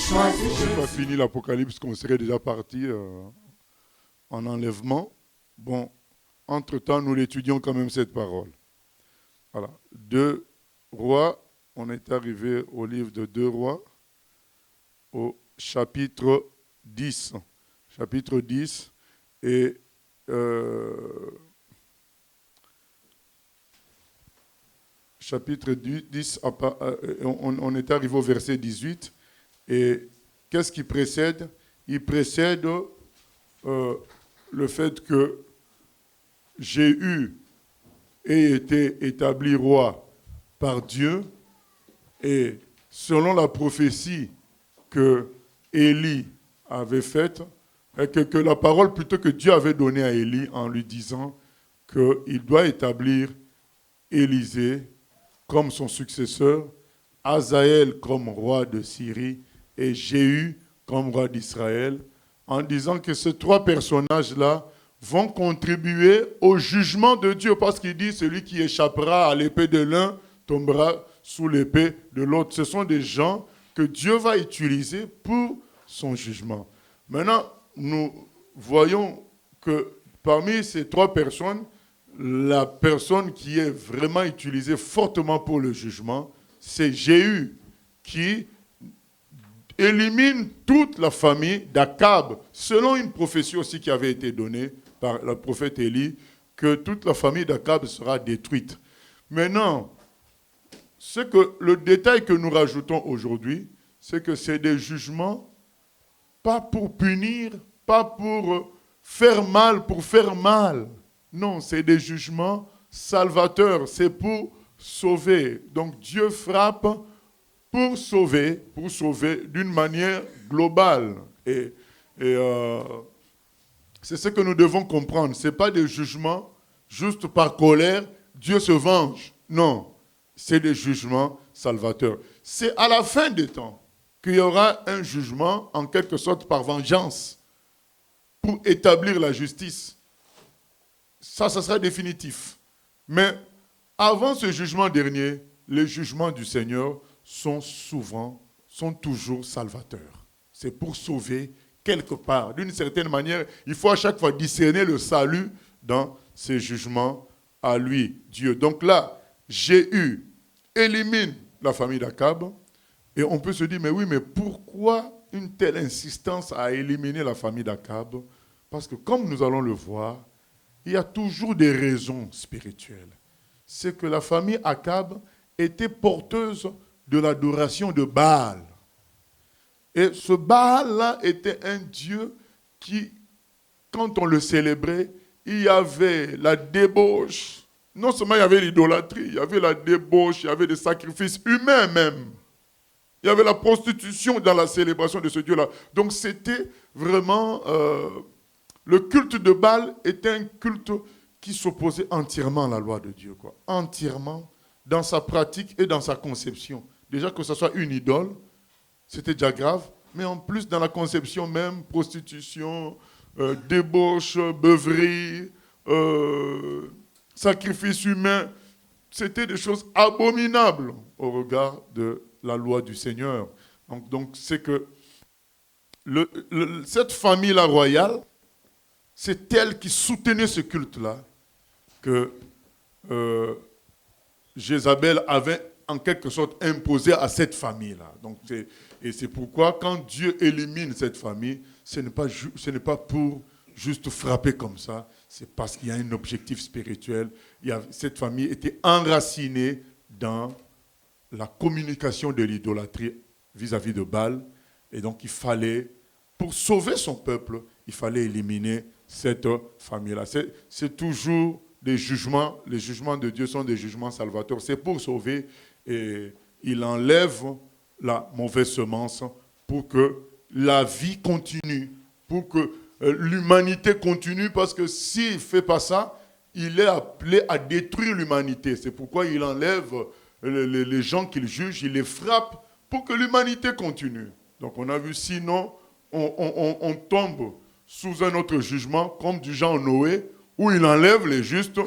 Si on n'a pas fini l'Apocalypse, qu'on serait déjà parti en enlèvement. Bon, entre-temps, nous l'étudions quand même cette parole. Voilà. 2 Rois, on est arrivé au livre de 2 Rois, au chapitre 10. Chapitre 10, et chapitre 10, on est arrivé au verset 18. Et qu'est-ce qui précède? Il précède le fait que Jéhu ait été établi roi par Dieu, et selon la prophétie que Élie avait faite, que la parole plutôt que Dieu avait donnée à Élie en lui disant qu'il doit établir Élisée comme son successeur, Hazaël comme roi de Syrie et Jéhu comme roi d'Israël, en disant que ces 3 personnages-là vont contribuer au jugement de Dieu, parce qu'il dit celui qui échappera à l'épée de l'un tombera sous l'épée de l'autre. Ce sont des gens que Dieu va utiliser pour son jugement. Maintenant, nous voyons que parmi ces 3 personnes, la personne qui est vraiment utilisée fortement pour le jugement, c'est Jéhu, qui élimine toute la famille d'Akab, selon une prophétie aussi qui avait été donnée par le prophète Élie, que toute la famille d'Akab sera détruite. Maintenant, le détail que nous rajoutons aujourd'hui, c'est que c'est des jugements, pas pour punir, pas pour faire mal pour faire mal. Non, c'est des jugements salvateurs, c'est pour sauver. Donc Dieu frappe pour sauver d'une manière globale. Et c'est ce que nous devons comprendre. Ce n'est pas des jugements juste par colère, Dieu se venge. Non, c'est des jugements salvateurs. C'est à la fin des temps qu'il y aura un jugement, en quelque sorte par vengeance, pour établir la justice. Ça sera définitif. Mais avant ce jugement dernier, les jugements du Seigneur sont toujours salvateurs. C'est pour sauver quelque part. D'une certaine manière, il faut à chaque fois discerner le salut dans ces jugements à lui, Dieu. Donc là, Jéhu élimine la famille d'Akab, et on peut se dire, mais pourquoi une telle insistance à éliminer la famille d'Akab? Parce que comme nous allons le voir, il y a toujours des raisons spirituelles. C'est que la famille Akab était porteuse de l'adoration de Baal. Et ce Baal-là était un dieu qui, quand on le célébrait, il y avait la débauche. Non seulement il y avait l'idolâtrie, il y avait la débauche, il y avait des sacrifices humains même. Il y avait la prostitution dans la célébration de ce dieu-là. Donc c'était vraiment... le culte de Baal était un culte qui s'opposait entièrement à la loi de Dieu, quoi. Entièrement, dans sa pratique et dans sa conception. Déjà que ce soit une idole, c'était déjà grave, mais en plus dans la conception même, prostitution, débauche, beuverie, sacrifice humain, c'était des choses abominables au regard de la loi du Seigneur. Donc c'est que cette famille-là royale, c'est elle qui soutenait ce culte-là que Jézabel avait en quelque sorte imposé à cette famille-là. Et c'est pourquoi quand Dieu élimine cette famille, ce n'est pas pour juste frapper comme ça, c'est parce qu'il y a un objectif spirituel. Cette famille était enracinée dans la communication de l'idolâtrie vis-à-vis de Baal. Et donc il fallait, pour sauver son peuple, il fallait éliminer cette famille-là. C'est toujours des jugements. Les jugements de Dieu sont des jugements salvateurs. C'est pour sauver, et il enlève la mauvaise semence pour que la vie continue, pour que l'humanité continue, parce que s'il ne fait pas ça, il est appelé à détruire l'humanité. C'est pourquoi il enlève les gens qu'il juge, il les frappe pour que l'humanité continue. Donc on a vu, sinon, on tombe sous un autre jugement, comme du genre Noé, où il enlève les justes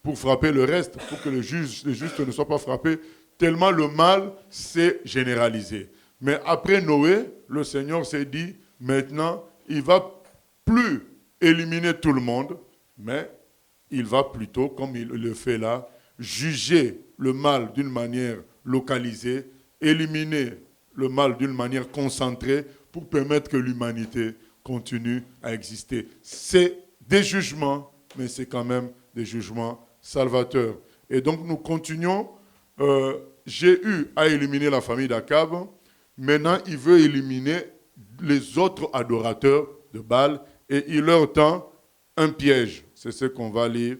pour frapper le reste, pour que les justes ne soient pas frappés, tellement le mal s'est généralisé. Mais après Noé, le Seigneur s'est dit, maintenant, il ne va plus éliminer tout le monde, mais il va plutôt, comme il le fait là, juger le mal d'une manière localisée, éliminer le mal d'une manière concentrée pour permettre que l'humanité continue à exister. C'est des jugements, mais c'est quand même des jugements salvateurs. Et donc nous continuons. Jéhu a éliminé la famille d'Akab. Maintenant, il veut éliminer les autres adorateurs de Baal et il leur tend un piège. C'est ce qu'on va lire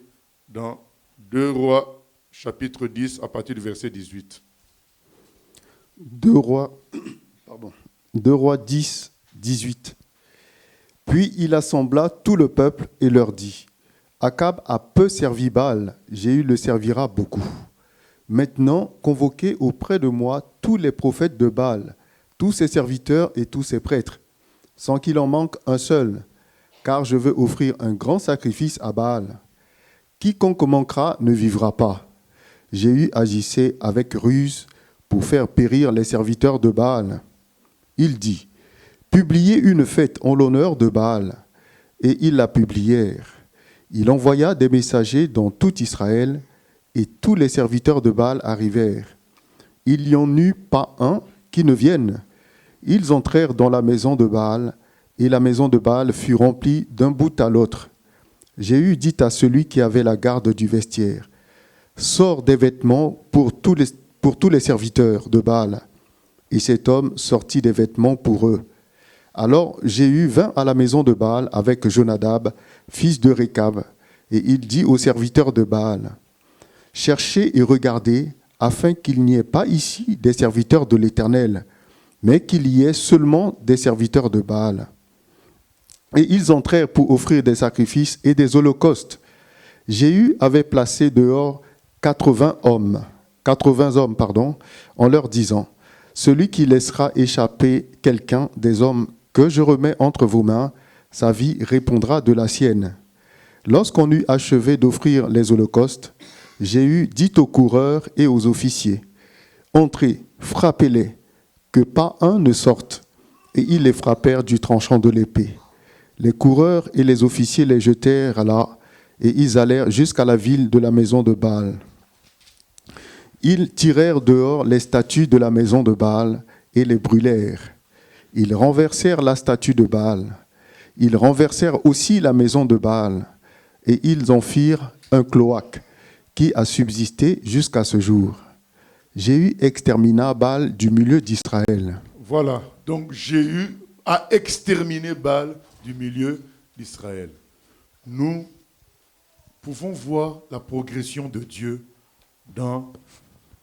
dans 2 Rois, chapitre 10, à partir du verset 18. 2 Rois 10, 18. Puis il assembla tout le peuple et leur dit, Akab a peu servi Baal, Jéhu le servira beaucoup. Maintenant, convoquez auprès de moi tous les prophètes de Baal, tous ses serviteurs et tous ses prêtres, sans qu'il en manque un seul, car je veux offrir un grand sacrifice à Baal. Quiconque manquera ne vivra pas. Jéhu agissait avec ruse pour faire périr les serviteurs de Baal. Il dit, publiez une fête en l'honneur de Baal. Et ils la publièrent. Il envoya des messagers dans tout Israël, et tous les serviteurs de Baal arrivèrent. Il n'y en eut pas un qui ne vienne. Ils entrèrent dans la maison de Baal, et la maison de Baal fut remplie d'un bout à l'autre. Jéhu dit à celui qui avait la garde du vestiaire, « Sors des vêtements pour tous les serviteurs de Baal. » Et cet homme sortit des vêtements pour eux. Alors Jéhu vint à la maison de Baal avec Jonadab, fils de Récab, et il dit aux serviteurs de Baal, « Cherchez et regardez, afin qu'il n'y ait pas ici des serviteurs de l'Éternel, mais qu'il y ait seulement des serviteurs de Baal. » Et ils entrèrent pour offrir des sacrifices et des holocaustes. Jéhu avait placé dehors 80 hommes, en leur disant, « Celui qui laissera échapper quelqu'un des hommes que je remets entre vos mains, sa vie répondra de la sienne. » Lorsqu'on eut achevé d'offrir les holocaustes, Jéhu dit aux coureurs et aux officiers, « Entrez, frappez-les, que pas un ne sorte. » Et ils les frappèrent du tranchant de l'épée. Les coureurs et les officiers les jetèrent là, et ils allèrent jusqu'à la ville de la maison de Baal. Ils tirèrent dehors les statues de la maison de Baal et les brûlèrent. Ils renversèrent la statue de Baal. Ils renversèrent aussi la maison de Baal, et ils en firent un cloaque qui a subsisté jusqu'à ce jour. Jéhu extermina Baal du milieu d'Israël. Voilà, donc Jéhu a exterminé Baal du milieu d'Israël. Nous pouvons voir la progression de Dieu dans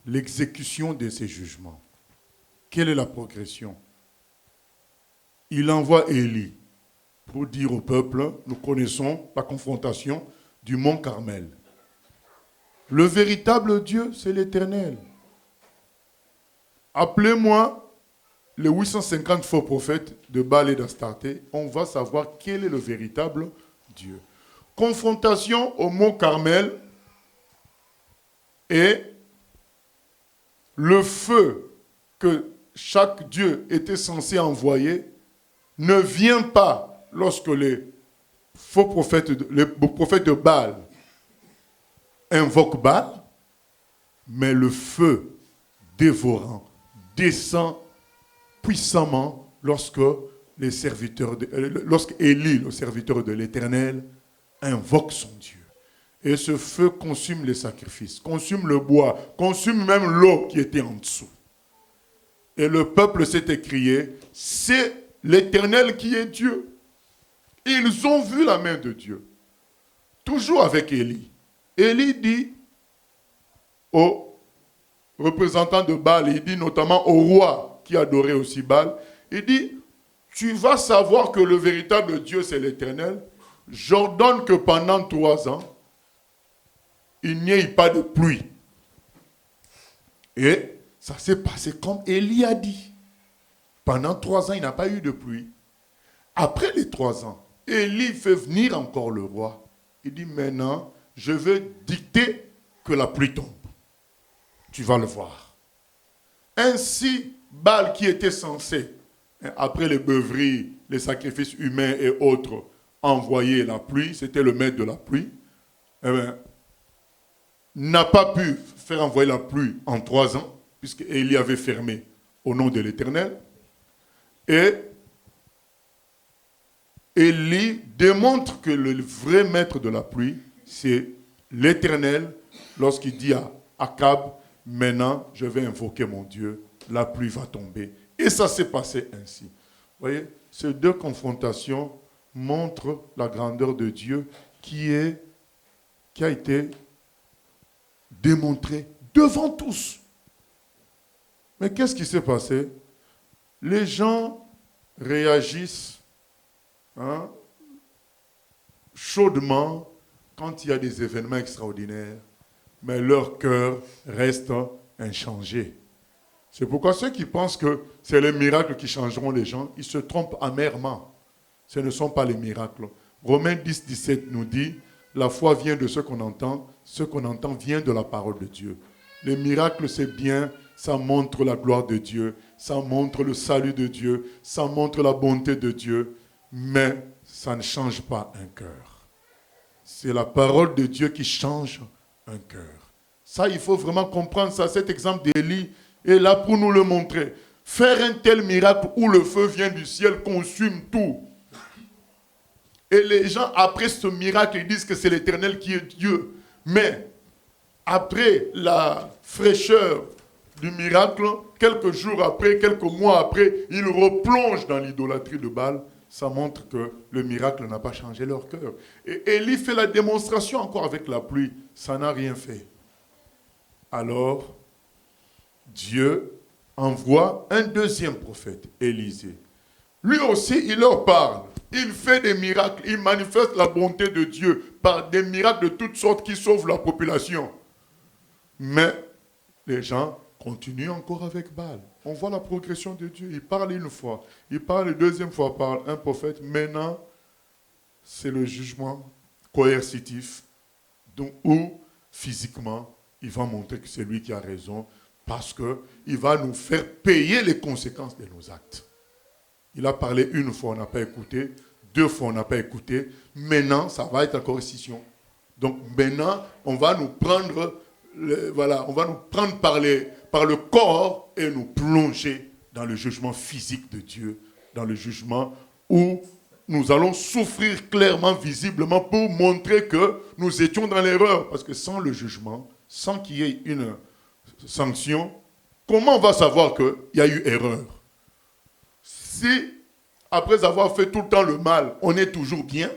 l'exécution de ses jugements. Quelle est la progression? Il envoie Élie pour dire au peuple, nous connaissons la confrontation du mont Carmel. Le véritable Dieu, c'est l'Éternel. Appelez-moi les 850 faux prophètes de Baal et d'Astarté, on va savoir quel est le véritable Dieu. Confrontation au mont Carmel et le feu que chaque Dieu était censé envoyer ne vient pas lorsque les faux prophètes, les prophètes de Baal invoquent Baal, mais le feu dévorant descend puissamment lorsque Élie, le serviteur de l'Éternel, invoque son Dieu. Et ce feu consume les sacrifices, consume le bois, consume même l'eau qui était en dessous. Et le peuple s'est écrié, c'est l'Éternel qui est Dieu. Ils ont vu la main de Dieu. Toujours avec Élie. Élie dit aux représentants de Baal, il dit notamment au roi qui adorait aussi Baal, il dit, tu vas savoir que le véritable Dieu c'est l'Éternel. J'ordonne que pendant 3 ans, il n'y ait pas de pluie. Et ça s'est passé comme Élie a dit. Pendant 3 ans, il n'a pas eu de pluie. Après les 3 ans, Élie fait venir encore le roi. Il dit, maintenant, je veux dicter que la pluie tombe. Tu vas le voir. Ainsi, Baal qui était censé, après les beuveries, les sacrifices humains et autres, envoyer la pluie, c'était le maître de la pluie, eh bien, n'a pas pu faire envoyer la pluie en 3 ans, puisque Élie avait fermé au nom de l'Éternel. Et Élie démontre que le vrai maître de la pluie, c'est l'Éternel, lorsqu'il dit à Akab, maintenant je vais invoquer mon Dieu, la pluie va tomber. Et ça s'est passé ainsi. Vous voyez, ces 2 confrontations montrent la grandeur de Dieu qui a été démontrée devant tous. Mais qu'est-ce qui s'est passé? Les gens réagissent chaudement quand il y a des événements extraordinaires, mais leur cœur reste inchangé. C'est pourquoi ceux qui pensent que c'est les miracles qui changeront les gens, ils se trompent amèrement. Ce ne sont pas les miracles. Romains 10, 17 nous dit, la foi vient de ce qu'on entend vient de la parole de Dieu. Les miracles, c'est bien, ça montre la gloire de Dieu, ça montre le salut de Dieu, ça montre la bonté de Dieu, mais ça ne change pas un cœur. C'est la parole de Dieu qui change un cœur. Ça, il faut vraiment comprendre ça. Cet exemple d'Élie est là pour nous le montrer. Faire un tel miracle où le feu vient du ciel, consume tout. Et les gens, après ce miracle, ils disent que c'est l'Éternel qui est Dieu. Mais après la fraîcheur du miracle, quelques jours après, quelques mois après, ils replongent dans l'idolâtrie de Baal. Ça montre que le miracle n'a pas changé leur cœur. Et Élie fait la démonstration encore avec la pluie. Ça n'a rien fait. Alors, Dieu envoie un deuxième prophète, Élisée. Lui aussi, il leur parle. Il fait des miracles. Il manifeste la bonté de Dieu par des miracles de toutes sortes qui sauvent la population. Mais les gens continuent encore avec Baal. On voit la progression de Dieu. Il parle une fois. Il parle une deuxième fois par un prophète. Maintenant, c'est le jugement coercitif où physiquement, il va montrer que c'est lui qui a raison parce qu'il va nous faire payer les conséquences de nos actes. Il a parlé une fois, on n'a pas écouté. 2 fois, on n'a pas écouté. Maintenant, ça va être la coercition. Donc maintenant, on va nous prendre, par le corps et nous plonger dans le jugement physique de Dieu, dans le jugement où nous allons souffrir clairement, visiblement, pour montrer que nous étions dans l'erreur. Parce que sans le jugement, sans qu'il y ait une sanction, comment on va savoir qu'il y a eu erreur? Si, après avoir fait tout le temps le mal, on est toujours bien,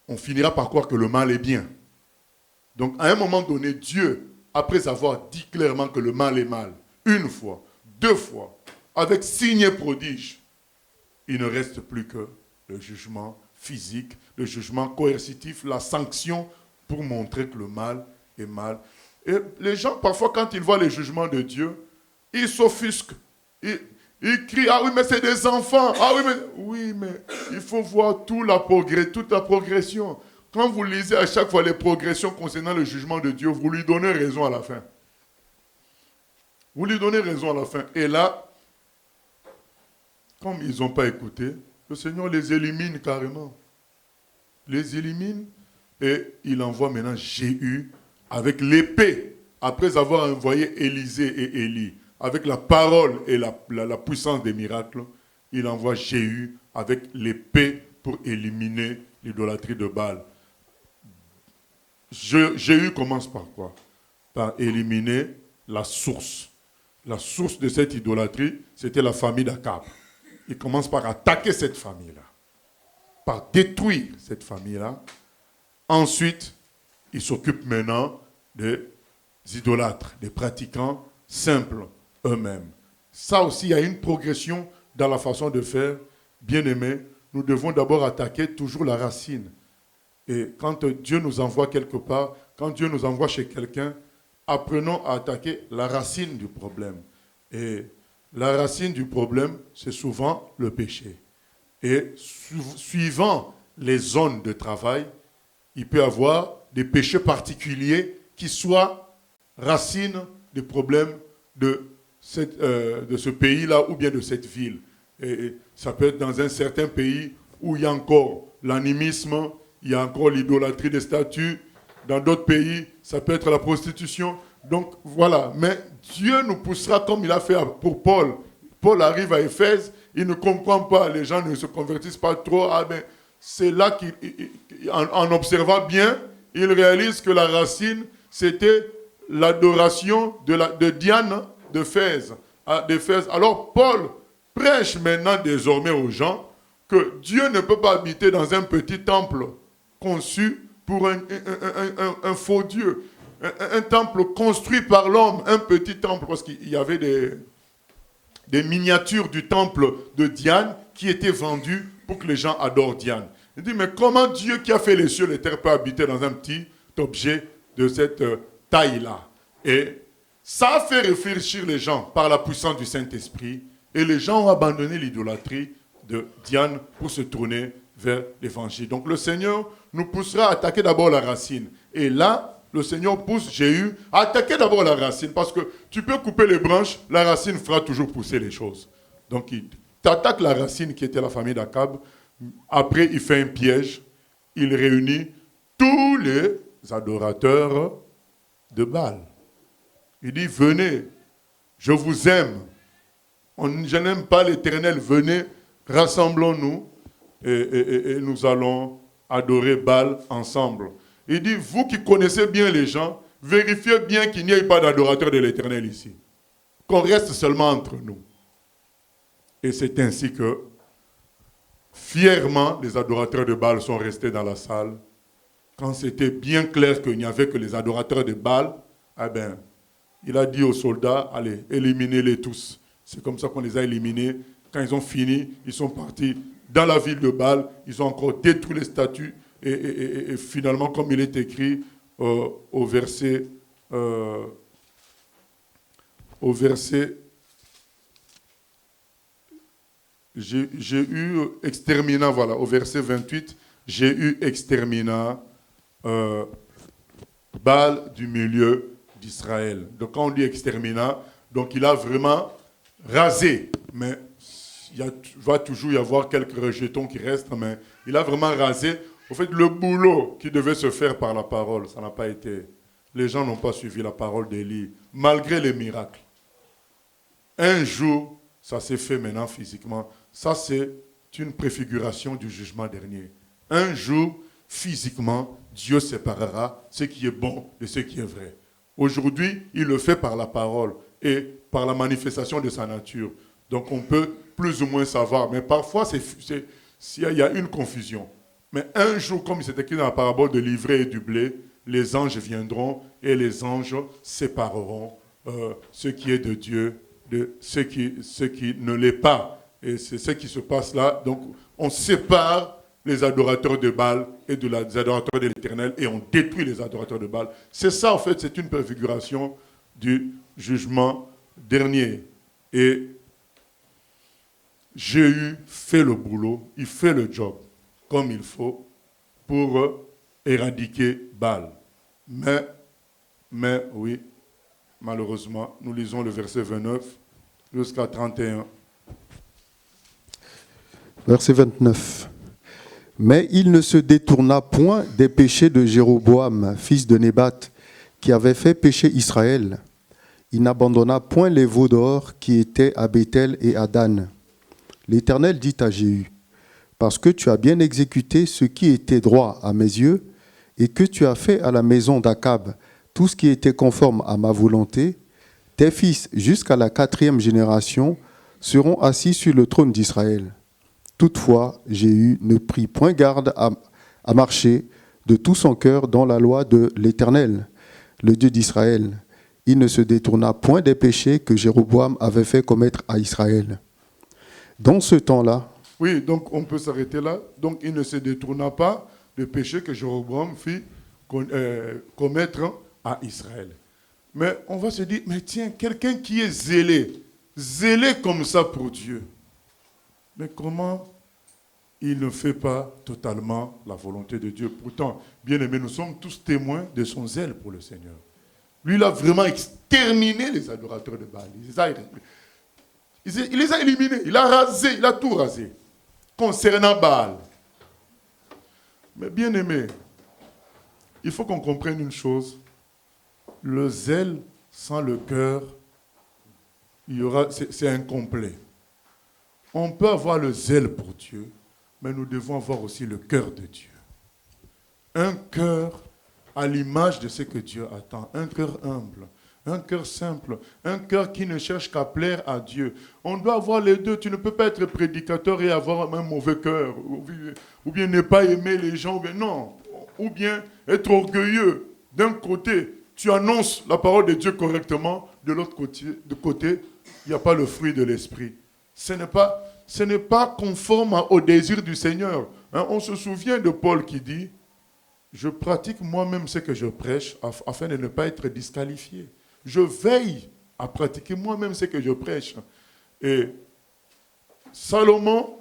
on finira par croire que le mal est bien. Donc, à un moment donné, Dieu, après avoir dit clairement que le mal est mal, 1 fois, 2 fois, avec signes et prodiges, il ne reste plus que le jugement physique, le jugement coercitif, la sanction pour montrer que le mal est mal. Et les gens, parfois, quand ils voient les jugements de Dieu, ils s'offusquent. Ils crient, ah oui, mais c'est des enfants. Ah oui, mais il faut voir toute la progression. Quand vous lisez à chaque fois les progressions concernant le jugement de Dieu, vous lui donnez raison à la fin. Vous lui donnez raison à la fin. Et là, comme ils n'ont pas écouté, le Seigneur les élimine carrément. Les élimine et il envoie maintenant Jéhu avec l'épée, après avoir envoyé Élisée et Élie, avec la parole et la puissance des miracles, il envoie Jéhu avec l'épée pour éliminer l'idolâtrie de Baal. Jéhu commence par quoi? Par éliminer la source. La source de cette idolâtrie, c'était la famille d'Akab. Il commence par attaquer cette famille-là, par détruire cette famille-là. Ensuite, il s'occupe maintenant des idolâtres, des pratiquants simples eux-mêmes. Ça aussi, il y a une progression dans la façon de faire. Bien-aimés, nous devons d'abord attaquer toujours la racine. Et quand Dieu nous envoie quelque part, quand Dieu nous envoie chez quelqu'un, apprenons à attaquer la racine du problème. Et la racine du problème, c'est souvent le péché. Et suivant les zones de travail, il peut y avoir des péchés particuliers qui soient racines des problèmes de de ce pays-là ou bien de cette ville. Et ça peut être dans un certain pays où il y a encore l'animisme, il y a encore l'idolâtrie des statues. Dans d'autres pays, ça peut être la prostitution. Donc voilà, mais Dieu nous poussera comme il a fait pour Paul. Paul arrive à Éphèse, il ne comprend pas, les gens ne se convertissent pas trop. Ah ben, c'est là qu'en observant bien, il réalise que la racine, c'était l'adoration de Diane d'Éphèse. Alors Paul prêche maintenant désormais aux gens que Dieu ne peut pas habiter dans un petit temple conçu pour un faux Dieu. Un temple construit par l'homme, un petit temple, parce qu'il y avait des miniatures du temple de Diane qui étaient vendues pour que les gens adorent Diane. Il dit, mais comment Dieu qui a fait les cieux et les terres peut habiter dans un petit objet de cette taille-là? Et ça a fait réfléchir les gens par la puissance du Saint-Esprit, et les gens ont abandonné l'idolâtrie de Diane pour se tourner vers l'évangile. Donc le Seigneur nous poussera à attaquer d'abord la racine. Et là, le Seigneur pousse Jéhu à attaquer d'abord la racine, parce que tu peux couper les branches, la racine fera toujours pousser les choses. Donc il t'attaque la racine qui était la famille d'Akab. Après, il fait un piège. Il réunit tous les adorateurs de Baal. Il dit, venez, je vous aime. Je n'aime pas l'Éternel, venez, rassemblons-nous et nous allons adorer Baal ensemble. Il dit, vous qui connaissez bien les gens, vérifiez bien qu'il n'y ait pas d'adorateur de l'Éternel ici. Qu'on reste seulement entre nous. Et c'est ainsi que, fièrement, les adorateurs de Baal sont restés dans la salle. Quand c'était bien clair qu'il n'y avait que les adorateurs de Baal, eh bien, il a dit aux soldats, allez, éliminez-les tous. C'est comme ça qu'on les a éliminés. Quand ils ont fini, ils sont partis dans la ville de Baal. Ils ont encore détruit les statues. Et finalement, comme il est écrit au verset Jéhu extermina, voilà, au verset 28, Jéhu extermina Baal du milieu d'Israël. Donc quand on dit extermina, donc il a vraiment rasé, mais il va toujours y avoir quelques rejetons qui restent, mais il a vraiment rasé. Au fait, le boulot qui devait se faire par la parole, ça n'a pas été. Les gens n'ont pas suivi la parole d'Élie, malgré les miracles. Un jour, ça s'est fait maintenant physiquement. Ça, c'est une préfiguration du jugement dernier. Un jour, physiquement, Dieu séparera ce qui est bon de ce qui est vrai. Aujourd'hui, il le fait par la parole et par la manifestation de sa nature. Donc, on peut plus ou moins savoir. Mais parfois, il y a une confusion. Mais un jour, comme c'est écrit dans la parabole de l'ivraie et du blé, les anges viendront et les anges sépareront ce qui est de Dieu de ce qui ne l'est pas. Et c'est ce qui se passe là. Donc, on sépare les adorateurs de Baal et des adorateurs de l'Éternel et on détruit les adorateurs de Baal. C'est ça, en fait, c'est une préfiguration du jugement dernier. Et Jéhu fait le boulot, il fait le job comme il faut pour éradiquer Baal. Mais oui, malheureusement, nous lisons le verset 29 jusqu'à 31. Verset 29. Mais il ne se détourna point des péchés de Jéroboam, fils de Nébat, qui avait fait pécher Israël. Il n'abandonna point les veaux d'or qui étaient à Béthel et à Dan. L'Éternel dit à Jéhu, parce que tu as bien exécuté ce qui était droit à mes yeux, et que tu as fait à la maison d'Akab tout ce qui était conforme à ma volonté, tes fils jusqu'à la 4e génération seront assis sur le trône d'Israël. Toutefois, Jéhu ne prit point garde à marcher de tout son cœur dans la loi de l'Éternel, le Dieu d'Israël. Il ne se détourna point des péchés que Jéroboam avait fait commettre à Israël. Dans ce temps-là... Oui, donc on peut s'arrêter là. Donc il ne se détourna pas des péchés que Jéroboam fit commettre à Israël. Mais on va se dire, mais tiens, quelqu'un qui est zélé comme ça pour Dieu, mais comment il ne fait pas totalement la volonté de Dieu? Pourtant, bien aimés, nous sommes tous témoins de son zèle pour le Seigneur. Lui, il a vraiment exterminé les adorateurs de Baal. Il les a éliminés. Il a rasé, il a tout rasé. Concernant Baal. Mais bien aimé, il faut qu'on comprenne une chose. Le zèle sans le cœur, c'est incomplet. On peut avoir le zèle pour Dieu, mais nous devons avoir aussi le cœur de Dieu. Un cœur à l'image de ce que Dieu attend. Un cœur humble, un cœur simple, un cœur qui ne cherche qu'à plaire à Dieu. On doit avoir les deux. Tu ne peux pas être prédicateur et avoir un mauvais cœur, ou bien ne pas aimer les gens, ou bien être orgueilleux. D'un côté, tu annonces la parole de Dieu correctement, de l'autre côté, il n'y a pas le fruit de l'esprit. Ce n'est pas conforme au désir du Seigneur. On se souvient de Paul qui dit, je pratique moi-même ce que je prêche afin de ne pas être disqualifié. Je veille à pratiquer moi-même ce que je prêche. Et Salomon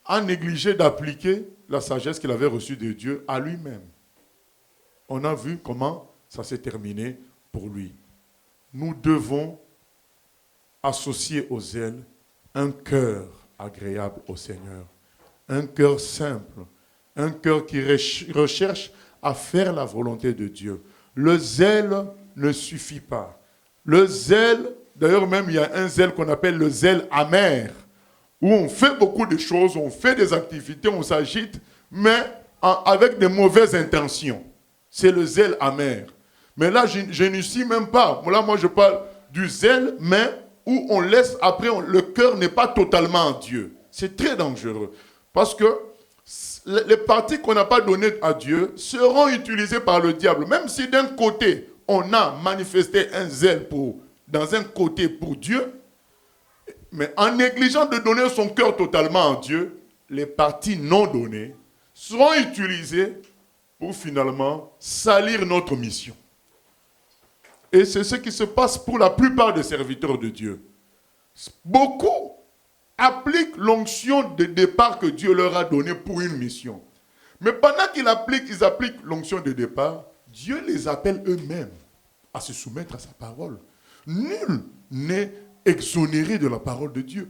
a négligé d'appliquer la sagesse qu'il avait reçue de Dieu à lui-même. On a vu comment ça s'est terminé pour lui. Nous devons associer au zèle un cœur agréable au Seigneur, un cœur simple, un cœur qui recherche à faire la volonté de Dieu. Le zèle ne suffit pas. Le zèle, d'ailleurs même il y a un zèle qu'on appelle le zèle amer, où on fait beaucoup de choses, on fait des activités, on s'agite, mais avec des mauvaises intentions. C'est le zèle amer. Mais là, je n'y suis même pas. Là, moi, je parle du zèle, mais où on laisse, après, le cœur n'est pas totalement en Dieu. C'est très dangereux. Parce que les parties qu'on n'a pas données à Dieu seront utilisées par le diable. Même si d'un côté, on a manifesté un zèle dans un côté pour Dieu, mais en négligeant de donner son cœur totalement à Dieu, les parties non données seront utilisées pour finalement salir notre mission. Et c'est ce qui se passe pour la plupart des serviteurs de Dieu. Beaucoup appliquent l'onction de départ que Dieu leur a donnée pour une mission. Mais pendant qu'ils appliquent l'onction de départ, Dieu les appelle eux-mêmes à se soumettre à sa parole. Nul n'est exonéré de la parole de Dieu.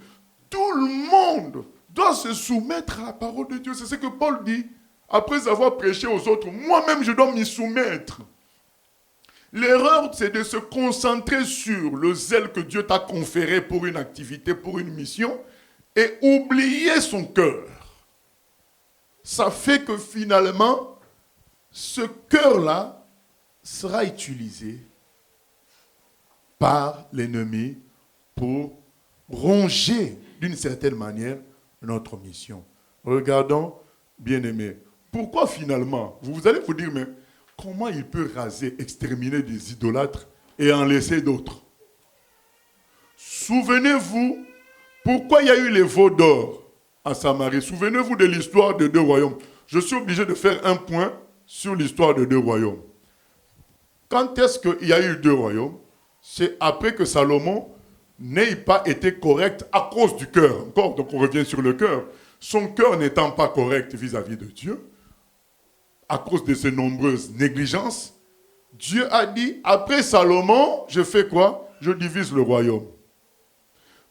Tout le monde doit se soumettre à la parole de Dieu. C'est ce que Paul dit. Après avoir prêché aux autres, moi-même je dois m'y soumettre. L'erreur, c'est de se concentrer sur le zèle que Dieu t'a conféré pour une activité, pour une mission, et oublier son cœur. Ça fait que finalement, ce cœur-là sera utilisé par l'ennemi pour ronger d'une certaine manière notre mission. Regardons, bien-aimés, pourquoi finalement, vous allez vous dire, mais comment il peut raser, exterminer des idolâtres et en laisser d'autres? Souvenez-vous, pourquoi il y a eu les veaux d'or à Samarie? Souvenez-vous de l'histoire de 2 royaumes. Je suis obligé de faire un point sur l'histoire de 2 royaumes. Quand est-ce qu'il y a eu 2 royaumes? C'est après que Salomon n'ait pas été correct à cause du cœur. Encore, donc on revient sur le cœur. Son cœur n'étant pas correct vis-à-vis de Dieu, à cause de ses nombreuses négligences, Dieu a dit, après Salomon, je fais quoi? Je divise le royaume.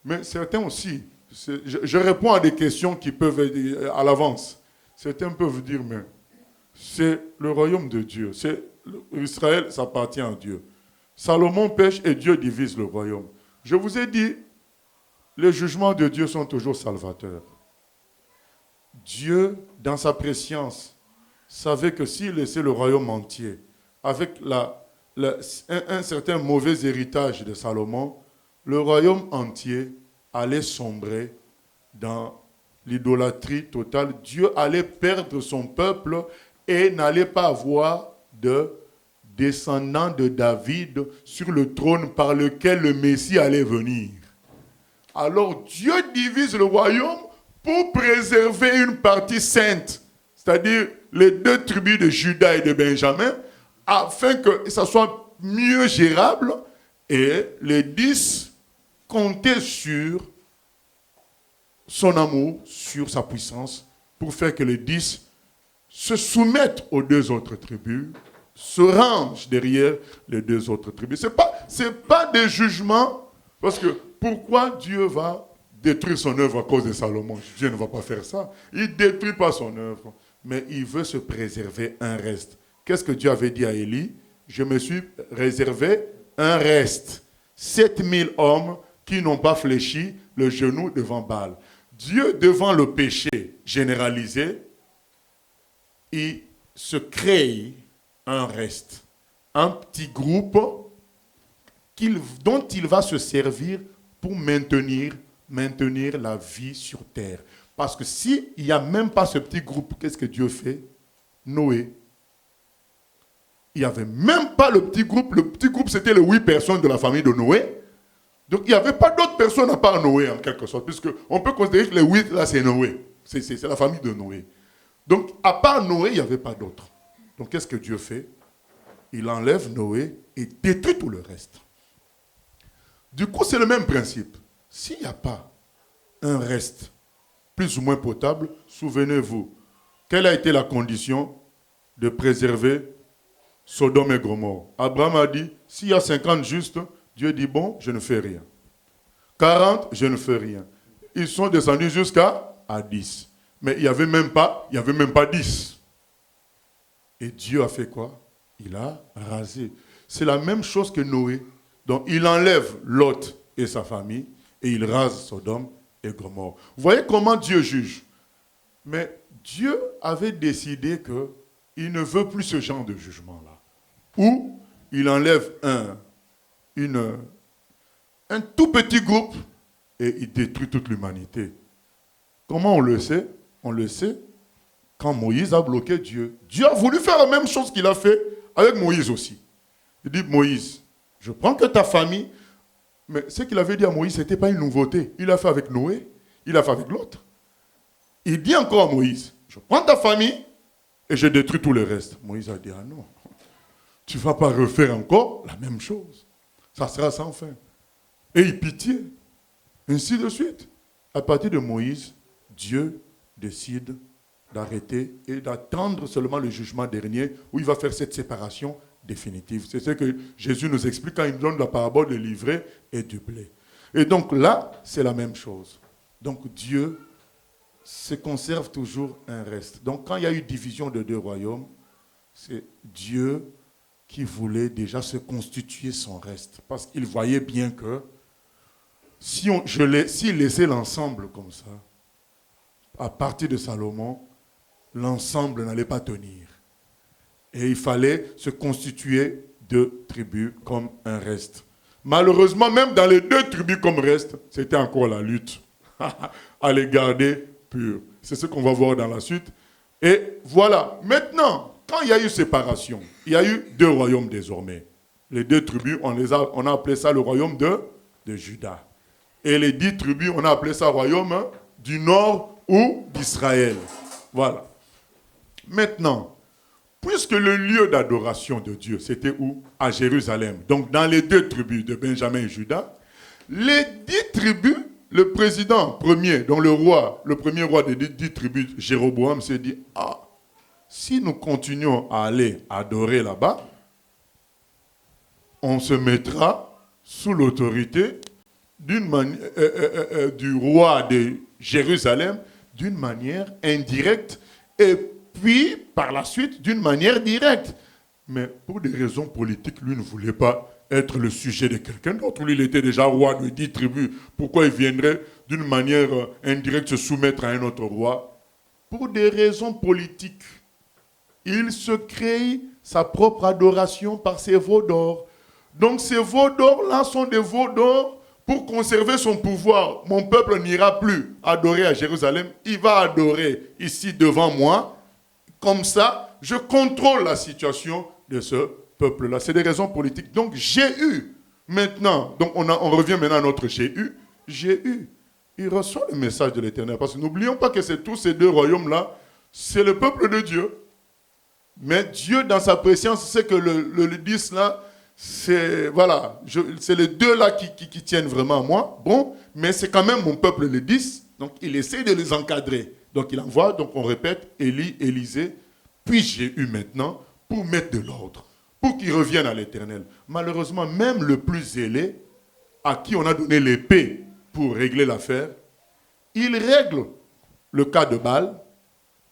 Mais certains aussi, je réponds à des questions qui peuvent être à l'avance. Certains peuvent dire, mais c'est le royaume de Dieu. Israël, ça appartient à Dieu. Salomon pêche et Dieu divise le royaume. Je vous ai dit, les jugements de Dieu sont toujours salvateurs. Dieu, dans sa préscience, savait que s'il laissait le royaume entier, avec un certain mauvais héritage de Salomon, le royaume entier allait sombrer dans l'idolâtrie totale. Dieu allait perdre son peuple et n'allait pas avoir de descendant de David sur le trône par lequel le Messie allait venir. Alors Dieu divise le royaume pour préserver une partie sainte, c'est-à-dire les 2 tribus de Juda et de Benjamin, afin que ça soit mieux gérable, et les 10 comptaient sur son amour, sur sa puissance, pour faire que les 10 se soumettent aux 2 autres tribus, se rangent derrière les deux autres tribus. Ce n'est pas des jugements, parce que pourquoi Dieu va détruire son œuvre à cause de Salomon? Dieu ne va pas faire ça. Il ne détruit pas son œuvre, mais il veut se préserver un reste. Qu'est-ce que Dieu avait dit à Élie? Je me suis réservé un reste. 7000 hommes qui n'ont pas fléchi le genou devant Baal. Dieu, devant le péché généralisé, il se crée un reste, un petit groupe dont il va se servir pour maintenir la vie sur terre. Parce que s'il n'y a même pas ce petit groupe, qu'est-ce que Dieu fait? Noé. Il n'y avait même pas le petit groupe. Le petit groupe, c'était les 8 personnes de la famille de Noé. Donc, il n'y avait pas d'autres personnes à part Noé, en quelque sorte. Puisqu'on peut considérer que les 8, là, c'est Noé. C'est la famille de Noé. Donc, à part Noé, il n'y avait pas d'autres. Donc, qu'est-ce que Dieu fait? Il enlève Noé et détruit tout le reste. Du coup, c'est le même principe. S'il n'y a pas un reste plus ou moins potable, souvenez-vous, quelle a été la condition de préserver Sodome et Gomorrhe? Abraham a dit, s'il y a 50 justes, Dieu dit, bon, je ne fais rien. 40, je ne fais rien. Ils sont descendus jusqu'à 10. Mais il n'y avait même pas 10. Et Dieu a fait quoi? Il a rasé. C'est la même chose que Noé. Donc il enlève Lot et sa famille et il rase Sodome et Gomorrhe. Vous voyez comment Dieu juge? Mais Dieu avait décidé qu'il ne veut plus ce genre de jugement-là. Où il enlève un tout petit groupe et il détruit toute l'humanité. Comment on le sait? On le sait quand Moïse a bloqué Dieu. Dieu a voulu faire la même chose qu'il a fait avec Moïse aussi. Il dit, Moïse, je prends que ta famille, mais ce qu'il avait dit à Moïse, ce n'était pas une nouveauté. Il l'a fait avec Noé, il l'a fait avec l'autre. Il dit encore à Moïse, je prends ta famille et je détruis tout le reste. Moïse a dit, ah non, tu ne vas pas refaire encore la même chose. Ça sera sans fin. Et il pitié. Ainsi de suite. À partir de Moïse, Dieu décide d'arrêter et d'attendre seulement le jugement dernier où il va faire cette séparation définitive. C'est ce que Jésus nous explique quand il donne la parabole de l'ivraie et du blé. Et donc là, c'est la même chose. Donc Dieu se conserve toujours un reste. Donc quand il y a eu division de 2 royaumes, c'est Dieu qui voulait déjà se constituer son reste. Parce qu'il voyait bien que s'il laissait l'ensemble comme ça, à partir de Salomon, l'ensemble n'allait pas tenir. Et il fallait se constituer 2 tribus comme un reste. Malheureusement, même dans les 2 tribus comme reste, c'était encore la lutte à les garder purs. C'est ce qu'on va voir dans la suite. Et voilà, maintenant, quand il y a eu séparation, il y a eu 2 royaumes désormais. Les 2 tribus, on a appelé ça le royaume de Juda. Et les 10 tribus, on a appelé ça royaume du nord ou d'Israël. Voilà. Maintenant, puisque le lieu d'adoration de Dieu, c'était où? À Jérusalem. Donc, dans les 2 tribus de Benjamin et Juda, les 10 tribus, le président premier, donc le premier roi des 10 tribus, Jéroboam, s'est dit, ah, si nous continuons à aller adorer là-bas, on se mettra sous l'autorité du roi de Jérusalem d'une manière indirecte et puis par la suite d'une manière directe. Mais pour des raisons politiques, lui ne voulait pas être le sujet de quelqu'un d'autre. Lui, il était déjà roi de 10 tribus. Pourquoi il viendrait d'une manière indirecte se soumettre à un autre roi? Pour des raisons politiques. Il se crée sa propre adoration par ses veaux d'or. Donc ces veaux d'or-là sont des veaux d'or pour conserver son pouvoir. Mon peuple n'ira plus adorer à Jérusalem. Il va adorer ici devant moi. Comme ça, je contrôle la situation de ce peuple-là. C'est des raisons politiques. Donc Jéhu, maintenant, donc on revient maintenant à notre Jéhu. Jéhu, il reçoit le message de l'Éternel. Parce que n'oublions pas que c'est tous ces 2 royaumes-là, c'est le peuple de Dieu. Mais Dieu, dans sa préscience, sait que le 10 là, c'est voilà, c'est les 2 là qui tiennent vraiment à moi. Bon, mais c'est quand même mon peuple le 10. Donc il essaie de les encadrer. Donc il envoie, donc on répète, Élie, Élisée, puis Jéhu maintenant, pour mettre de l'ordre, pour qu'ils reviennent à l'Éternel. Malheureusement, même le plus zélé, à qui on a donné l'épée pour régler l'affaire, il règle le cas de Baal,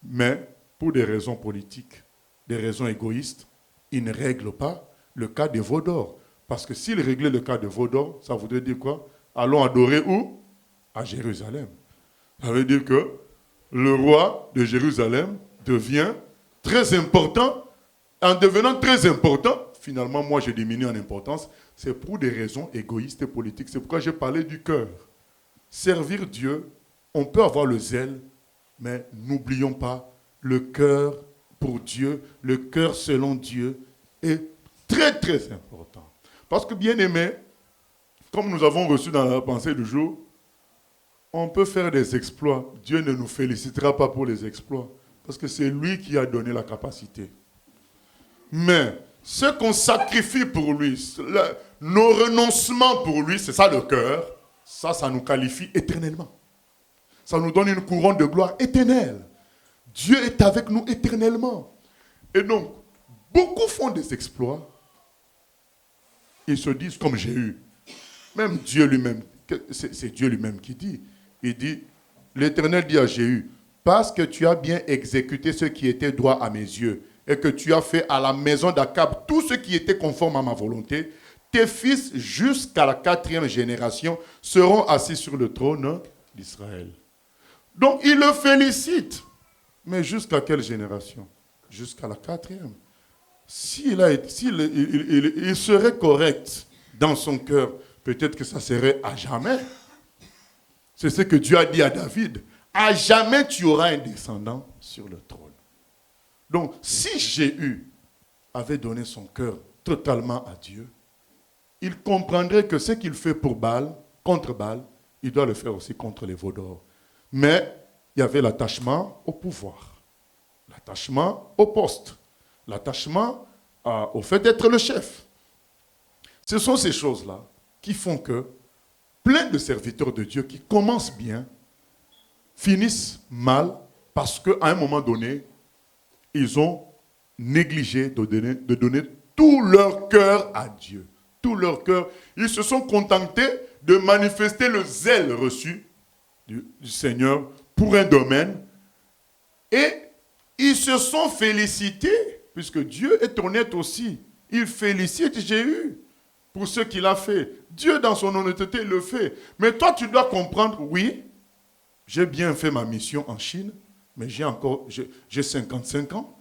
mais pour des raisons politiques, des raisons égoïstes, il ne règle pas le cas des veaux d'or. Parce que s'il réglait le cas des veaux d'or, ça voudrait dire quoi? Allons adorer où? À Jérusalem. Ça veut dire que le roi de Jérusalem devient très important. En devenant très important, finalement, moi, je diminue en importance. C'est pour des raisons égoïstes et politiques. C'est pourquoi j'ai parlé du cœur. Servir Dieu, on peut avoir le zèle, mais n'oublions pas, le cœur pour Dieu, le cœur selon Dieu est très, très important. Parce que, bien aimé, comme nous avons reçu dans la pensée du jour, on peut faire des exploits. Dieu ne nous félicitera pas pour les exploits, parce que c'est lui qui a donné la capacité. Mais ce qu'on sacrifie pour lui, nos renoncements pour lui, c'est ça le cœur, ça nous qualifie éternellement. Ça nous donne une couronne de gloire éternelle. Dieu est avec nous éternellement. Et donc, beaucoup font des exploits. Ils se disent comme Jéhu. Même Dieu lui-même, c'est Dieu lui-même qui dit. Il dit, l'Éternel dit à Jéhu, parce que tu as bien exécuté ce qui était droit à mes yeux, et que tu as fait à la maison d'Akab tout ce qui était conforme à ma volonté, tes fils jusqu'à la 4e génération seront assis sur le trône d'Israël. Donc il le félicite. Mais jusqu'à quelle génération? Jusqu'à la 4e. Il serait correct dans son cœur, peut-être que ça serait à jamais. C'est ce que Dieu a dit à David. À jamais tu auras un descendant sur le trône. Donc, si Jéhu avait donné son cœur totalement à Dieu, il comprendrait que ce qu'il fait pour Baal, contre Baal, il doit le faire aussi contre les veaux d'or. Mais il y avait l'attachement au pouvoir, l'attachement au poste, l'attachement au fait d'être le chef. Ce sont ces choses-là qui font que plein de serviteurs de Dieu qui commencent bien finissent mal parce qu'à un moment donné, ils ont négligé de donner tout leur cœur à Dieu. Tout leur cœur. Ils se sont contentés de manifester le zèle reçu du Seigneur pour un domaine. Et ils se sont félicités, puisque Dieu est honnête aussi. Il félicite Jéhu pour ce qu'il a fait. Dieu, dans son honnêteté, le fait. Mais toi, tu dois comprendre, oui, j'ai bien fait ma mission en Chine, mais j'ai 55 ans,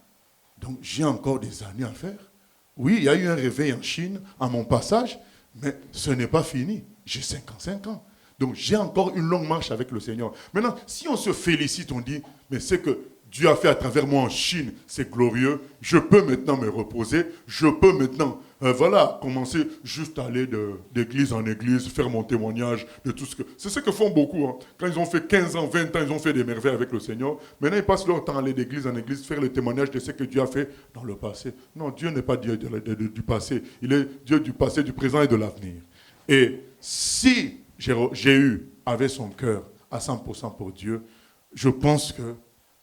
donc j'ai encore des années à faire. Oui, il y a eu un réveil en Chine à mon passage, mais ce n'est pas fini. J'ai 55 ans. Donc j'ai encore une longue marche avec le Seigneur. Maintenant, si on se félicite, on dit, mais c'est que Dieu a fait à travers moi en Chine, c'est glorieux, je peux maintenant me reposer, je peux maintenant, commencer juste à aller d'église en église, faire mon témoignage de tout ce que... C'est ce que font beaucoup. Hein. Quand ils ont fait 15 ans, 20 ans, ils ont fait des merveilles avec le Seigneur. Maintenant, ils passent leur temps à aller d'église en église, faire le témoignage de ce que Dieu a fait dans le passé. Non, Dieu n'est pas Dieu du passé. Il est Dieu du passé, du présent et de l'avenir. Et si Jéhu avait son cœur à 100% pour Dieu, je pense que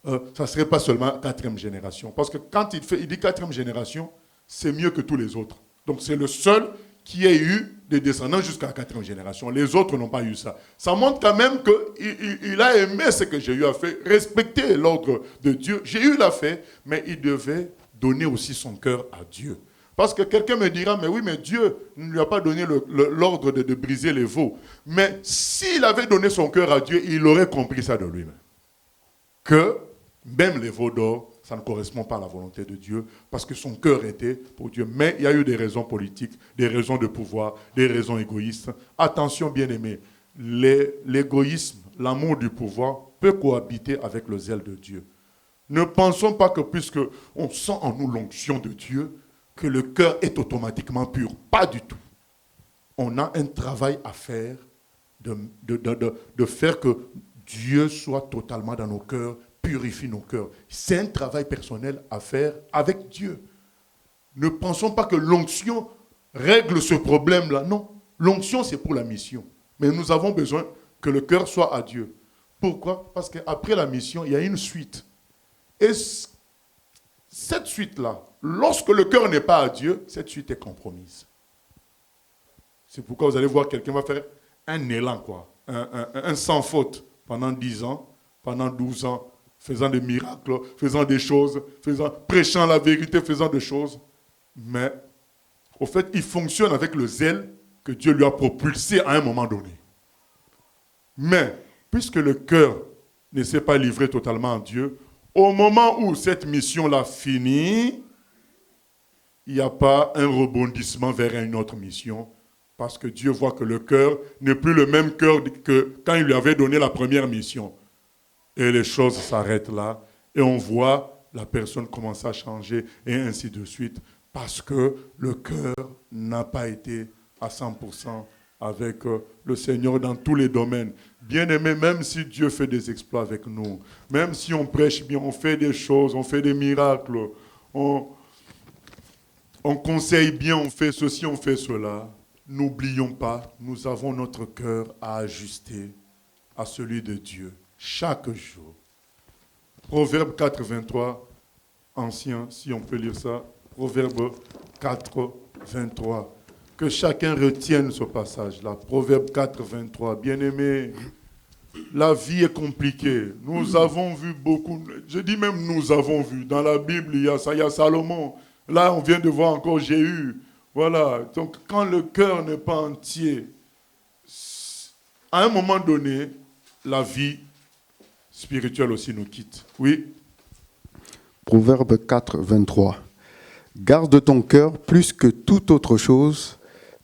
ça ne serait pas seulement 4e génération. Parce que quand il dit 4e génération, c'est mieux que tous les autres. Donc c'est le seul qui ait eu des descendants jusqu'à la 4e génération. Les autres n'ont pas eu ça. Ça montre quand même qu'il a aimé ce que Jéhu a fait, respecter l'ordre de Dieu. Jéhu l'a fait, mais il devait donner aussi son cœur à Dieu. Parce que quelqu'un me dira, mais oui, mais Dieu ne lui a pas donné l'ordre de briser les veaux. Mais s'il avait donné son cœur à Dieu, il aurait compris ça de lui-même. Que même les veaux d'or, ça ne correspond pas à la volonté de Dieu, parce que son cœur était pour Dieu. Mais il y a eu des raisons politiques, des raisons de pouvoir, des raisons égoïstes. Attention, bien-aimés, l'égoïsme, l'amour du pouvoir peut cohabiter avec le zèle de Dieu. Ne pensons pas que puisque on sent en nous l'onction de Dieu, que le cœur est automatiquement pur. Pas du tout. On a un travail à faire de faire que Dieu soit totalement dans nos cœurs, purifie nos cœurs. C'est un travail personnel à faire avec Dieu. Ne pensons pas que l'onction règle ce problème-là. Non, l'onction c'est pour la mission. Mais nous avons besoin que le cœur soit à Dieu. Pourquoi? Parce qu'après la mission, il y a une suite. Et cette suite-là, lorsque le cœur n'est pas à Dieu, cette suite est compromise. C'est pourquoi vous allez voir quelqu'un va faire un élan, quoi, un sans faute pendant 10 ans, pendant 12 ans, faisant des miracles, faisant des choses, prêchant la vérité, faisant des choses. Mais, au fait, il fonctionne avec le zèle que Dieu lui a propulsé à un moment donné. Mais, puisque le cœur ne s'est pas livré totalement à Dieu, au moment où cette mission-là finit, il n'y a pas un rebondissement vers une autre mission, parce que Dieu voit que le cœur n'est plus le même cœur que quand il lui avait donné la première mission. Et les choses s'arrêtent là, et on voit la personne commencer à changer, et ainsi de suite, parce que le cœur n'a pas été à 100% avec le Seigneur dans tous les domaines. Bien-aimé, même si Dieu fait des exploits avec nous, même si on prêche bien, on fait des choses, on fait des miracles, on conseille bien, on fait ceci, on fait cela, n'oublions pas, nous avons notre cœur à ajuster à celui de Dieu chaque jour. Proverbe 4, 23, ancien, si on peut lire ça. Proverbe 4, 23. Que chacun retienne ce passage-là. Proverbe 4, 23. Bien-aimé, la vie est compliquée. Nous avons vu beaucoup, je dis même nous avons vu. Dans la Bible, il y a ça, il y a Salomon. Là, on vient de voir encore Jéhu. Voilà. Donc, quand le cœur n'est pas entier, à un moment donné, la vie spirituelle aussi nous quitte. Oui. Proverbe 4, 23. Garde ton cœur plus que toute autre chose,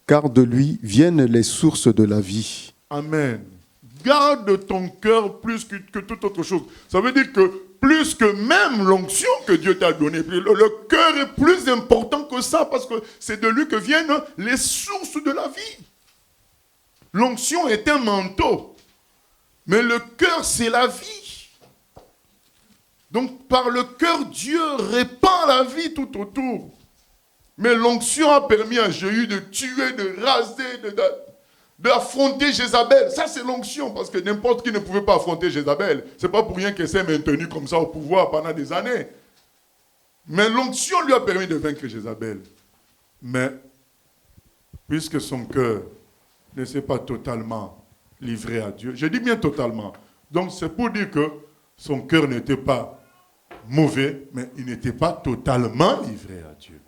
car de lui viennent les sources de la vie. Amen. Garde ton cœur plus que toute autre chose. Ça veut dire que plus que même l'onction que Dieu t'a donnée, le cœur est plus important que ça parce que c'est de lui que viennent les sources de la vie. L'onction est un manteau, mais le cœur c'est la vie. Donc par le cœur, Dieu répand la vie tout autour. Mais l'onction a permis à Jéhu de tuer, de raser, d'affronter Jézabel. Ça, c'est l'onction, parce que n'importe qui ne pouvait pas affronter Jézabel. Ce n'est pas pour rien qu'elle s'est maintenue comme ça au pouvoir pendant des années. Mais l'onction lui a permis de vaincre Jézabel. Mais, puisque son cœur ne s'est pas totalement livré à Dieu, je dis bien totalement, donc c'est pour dire que son cœur n'était pas mauvais, mais il n'était pas totalement livré à Dieu.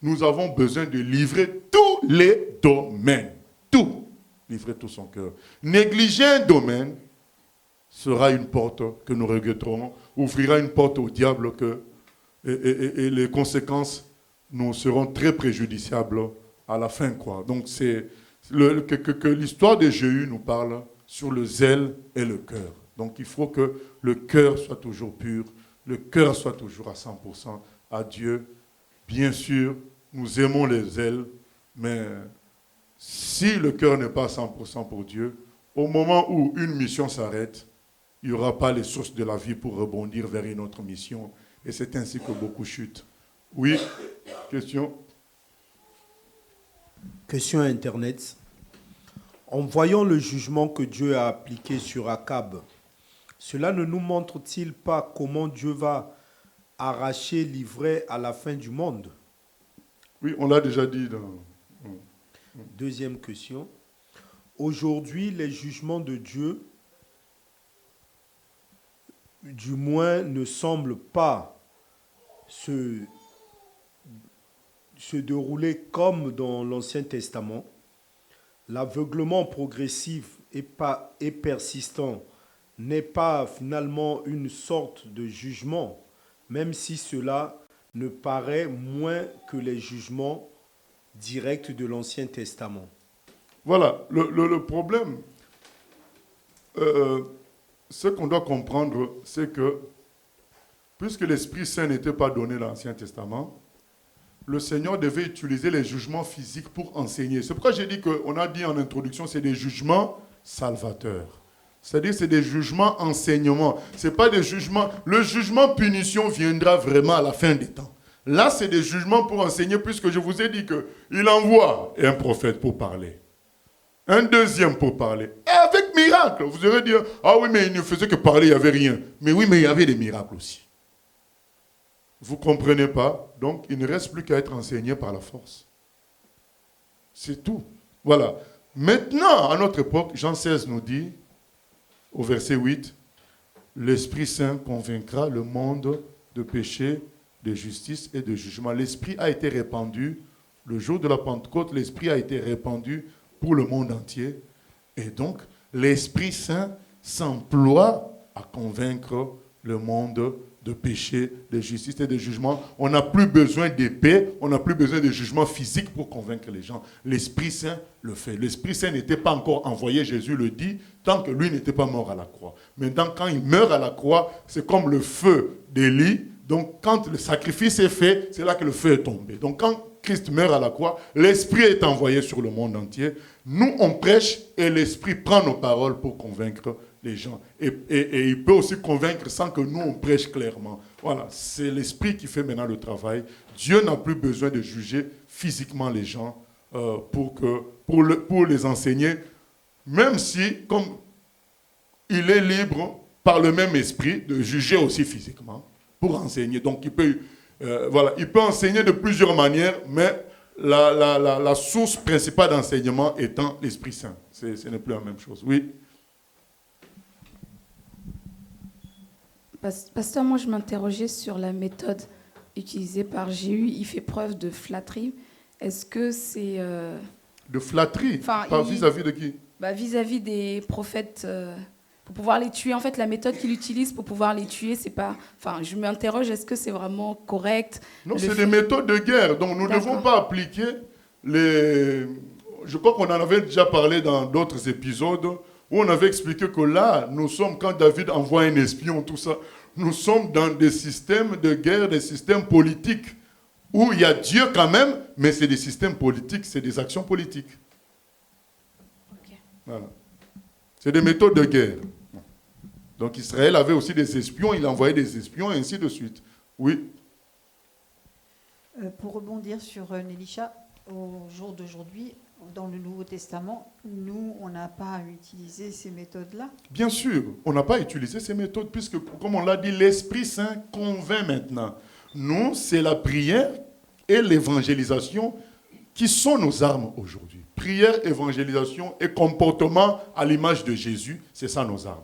Nous avons besoin de livrer tous les domaines. Tout. Livrer tout son cœur. Négliger un domaine sera une porte que nous regretterons, ouvrira une porte au diable et les conséquences nous seront très préjudiciables à la fin, quoi. Donc c'est que l'histoire de Jéhu nous parle sur le zèle et le cœur. Donc il faut que le cœur soit toujours pur, le cœur soit toujours à 100% à Dieu. Bien sûr, nous aimons les zèles, mais si le cœur n'est pas à 100% pour Dieu, au moment où une mission s'arrête, il n'y aura pas les sources de la vie pour rebondir vers une autre mission. Et c'est ainsi que beaucoup chutent. Oui, question? Question Internet. En voyant le jugement que Dieu a appliqué sur Akab, cela ne nous montre-t-il pas comment Dieu va arracher l'ivraie à la fin du monde? Oui, on l'a déjà dit. Deuxième question. Aujourd'hui, les jugements de Dieu, du moins, ne semblent pas se dérouler comme dans l'Ancien Testament. L'aveuglement progressif et persistant n'est pas finalement une sorte de jugement, même si cela ne paraît moins que les jugements directs de l'Ancien Testament. Voilà, le problème, ce qu'on doit comprendre, c'est que, puisque l'Esprit Saint n'était pas donné dans l'Ancien Testament, le Seigneur devait utiliser les jugements physiques pour enseigner. C'est pourquoi j'ai dit qu'on a dit en introduction, c'est des jugements salvateurs. C'est-à-dire c'est des jugements enseignements. C'est pas des jugements. Le jugement punition viendra vraiment à la fin des temps. Là, c'est des jugements pour enseigner, puisque je vous ai dit qu'il envoie un prophète pour parler. Un deuxième pour parler. Et avec miracle. Vous allez dire, ah oui, mais il ne faisait que parler, il n'y avait rien. Mais oui, mais il y avait des miracles aussi. vous ne comprenez pas, donc il ne reste plus qu'à être enseigné par la force. C'est tout. Voilà. Maintenant, à notre époque, Jean 16 nous dit, au verset 8, l'Esprit Saint convaincra le monde de péché, de justice et de jugement. L'Esprit a été répandu, le jour de la Pentecôte, l'Esprit a été répandu pour le monde entier. Et donc, l'Esprit Saint s'emploie à convaincre le monde de péché, de justice et de jugement. On n'a plus besoin d'épée, on n'a plus besoin de jugement physique pour convaincre les gens. L'Esprit Saint le fait. L'Esprit Saint n'était pas encore envoyé, Jésus le dit, tant que lui n'était pas mort à la croix. Maintenant, quand il meurt à la croix, c'est comme le feu d'Élie. Donc, quand le sacrifice est fait, c'est là que le feu est tombé. Donc, quand Christ meurt à la croix, l'Esprit est envoyé sur le monde entier. Nous, on prêche et l'Esprit prend nos paroles pour convaincre les gens. Et il peut aussi convaincre sans que nous, on prêche clairement. Voilà, c'est l'Esprit qui fait maintenant le travail. Dieu n'a plus besoin de juger physiquement les gens pour les enseigner, même si, comme il est libre par le même Esprit de juger aussi physiquement pour enseigner. Donc, il peut enseigner de plusieurs manières, mais la source principale d'enseignement étant l'Esprit Saint. Ce n'est plus la même chose. Oui. Pasteur, moi je m'interrogeais sur la méthode utilisée par Jéhu. Il fait preuve de flatterie. Est-ce que c'est... De flatterie vis-à-vis de qui? Vis-à-vis des prophètes, pour pouvoir les tuer. En fait, la méthode qu'il utilise pour pouvoir les tuer, c'est pas... je m'interroge, est-ce que c'est vraiment correct? Non, c'est des méthodes de guerre. Donc nous ne devons pas appliquer les... Je crois qu'on en avait déjà parlé dans d'autres épisodes, où on avait expliqué que là, nous sommes, quand David envoie un espion, tout ça, nous sommes dans des systèmes de guerre, des systèmes politiques, où il y a Dieu quand même, mais c'est des systèmes politiques, c'est des actions politiques. Okay. Voilà. C'est des méthodes de guerre. Donc Israël avait aussi des espions, il envoyait des espions, et ainsi de suite. Oui. Pour rebondir sur Nélisha, au jour d'aujourd'hui, dans le Nouveau Testament, nous, on n'a pas utilisé ces méthodes-là. Bien sûr, on n'a pas utilisé ces méthodes, puisque, comme on l'a dit, l'Esprit Saint convainc maintenant. Nous, c'est la prière et l'évangélisation qui sont nos armes aujourd'hui. Prière, évangélisation et comportement à l'image de Jésus, c'est ça nos armes.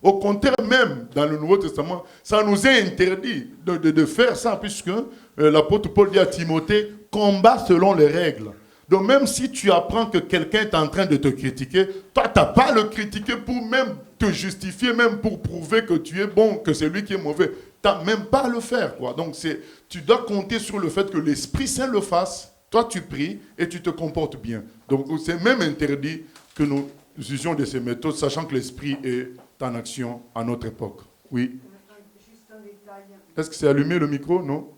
Au contraire, même dans le Nouveau Testament, ça nous est interdit de faire ça, puisque l'apôtre Paul dit à Timothée, combat selon les règles. Donc même si tu apprends que quelqu'un est en train de te critiquer, toi, tu n'as pas à le critiquer pour même te justifier, même pour prouver que tu es bon, que c'est lui qui est mauvais. Tu n'as même pas à le faire, quoi. Donc tu dois compter sur le fait que l'Esprit Saint le fasse. Toi, tu pries et tu te comportes bien. Donc c'est même interdit que nous usions de ces méthodes, sachant que l'Esprit est en action à notre époque. Oui. Juste un détail. Est-ce que c'est allumé le micro? Non?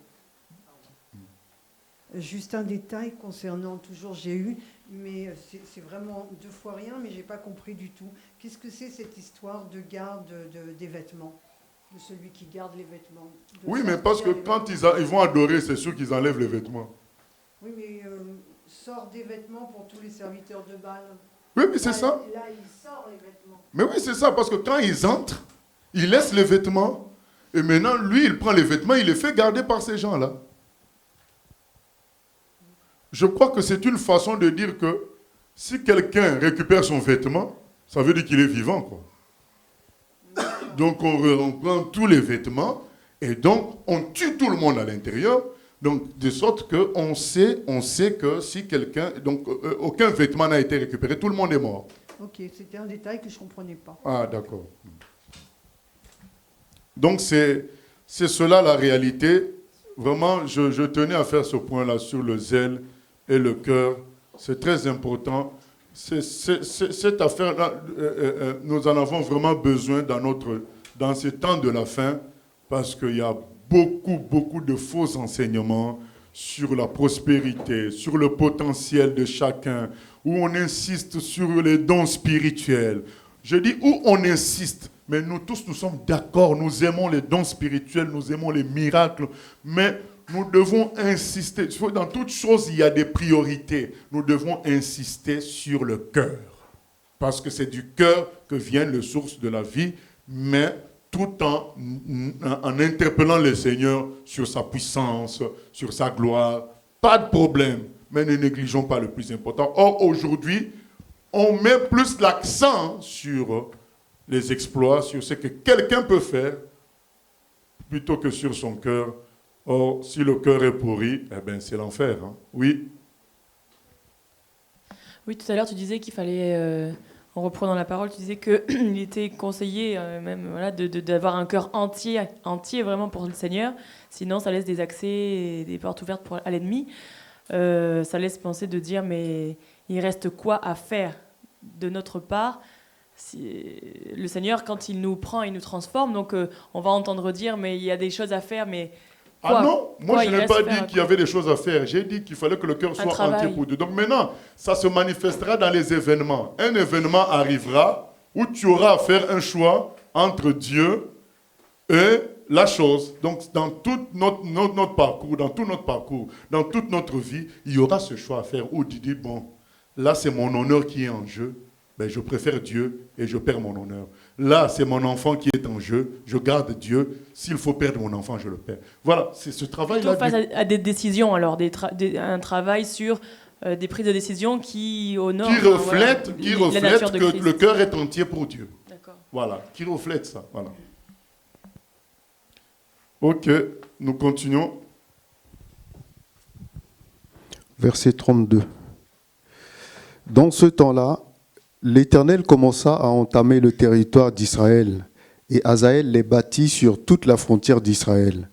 Juste un détail concernant toujours Jéhu, mais c'est vraiment deux fois rien, mais je n'ai pas compris du tout. Qu'est-ce que c'est cette histoire de garde des vêtements, de celui qui garde les vêtements? Oui, mais parce que quand ils vont adorer, c'est sûr qu'ils enlèvent les vêtements. Oui, mais sort des vêtements pour tous les serviteurs de Baal. Oui, mais c'est ça. Là, il sort les vêtements. Mais oui, c'est ça, parce que quand ils entrent, ils laissent les vêtements, et maintenant, lui, il prend les vêtements, il les fait garder par ces gens-là. Je crois que c'est une façon de dire que si quelqu'un récupère son vêtement, ça veut dire qu'il est vivant, quoi. Donc on prend tous les vêtements et donc on tue tout le monde à l'intérieur, donc de sorte qu'on sait que si quelqu'un, donc aucun vêtement n'a été récupéré, tout le monde est mort. Ok, c'était un détail que je ne comprenais pas. Ah, d'accord. Donc c'est cela la réalité. Vraiment, je tenais à faire ce point-là sur le zèle et le cœur. C'est très important. Cette affaire-là, nous en avons vraiment besoin dans ce temps de la fin, parce qu'il y a beaucoup de faux enseignements sur la prospérité, sur le potentiel de chacun, où on insiste sur les dons spirituels. Je dis où on insiste, mais nous tous, nous sommes d'accord, nous aimons les dons spirituels, nous aimons les miracles, mais nous devons insister. Dans toute chose, il y a des priorités. Nous devons insister sur le cœur. Parce que c'est du cœur que viennent les sources de la vie. Mais tout en interpellant le Seigneur sur sa puissance, sur sa gloire. Pas de problème, mais ne négligeons pas le plus important. Or, aujourd'hui, on met plus l'accent sur les exploits, sur ce que quelqu'un peut faire, plutôt que sur son cœur. Or, si le cœur est pourri, eh ben, c'est l'enfer. Hein. Oui. Oui, tout à l'heure, tu disais qu'il fallait, en reprenant la parole, tu disais qu'il était conseillé même voilà, d'avoir un cœur entier vraiment pour le Seigneur. Sinon, ça laisse des accès et des portes ouvertes à l'ennemi. Ça laisse penser de dire, mais il reste quoi à faire de notre part? Le Seigneur, quand il nous prend, il nous transforme. Donc, on va entendre dire, mais il y a des choses à faire, mais... Ah non, moi je n'ai pas dit qu'il y avait des choses à faire. J'ai dit qu'il fallait que le cœur soit entier pour Dieu. Donc maintenant, ça se manifestera dans les événements. Un événement arrivera où tu auras à faire un choix entre Dieu et la chose. Donc dans tout notre parcours, dans tout notre parcours, dans toute notre vie, il y aura ce choix à faire où tu dis, bon, là c'est mon honneur qui est en jeu. Ben, je préfère Dieu et je perds mon honneur. Là, c'est mon enfant qui est en jeu. Je garde Dieu. S'il faut perdre mon enfant, je le perds. Voilà, c'est ce travail-là. Face à des décisions, alors, un travail sur des prises de décision qui honorent... Qui reflète que le cœur est entier pour Dieu. D'accord. Voilà, qui reflète ça. Voilà. Ok, nous continuons. Verset 32. Dans ce temps-là, l'Éternel commença à entamer le territoire d'Israël, et Hazaël les bâtit sur toute la frontière d'Israël.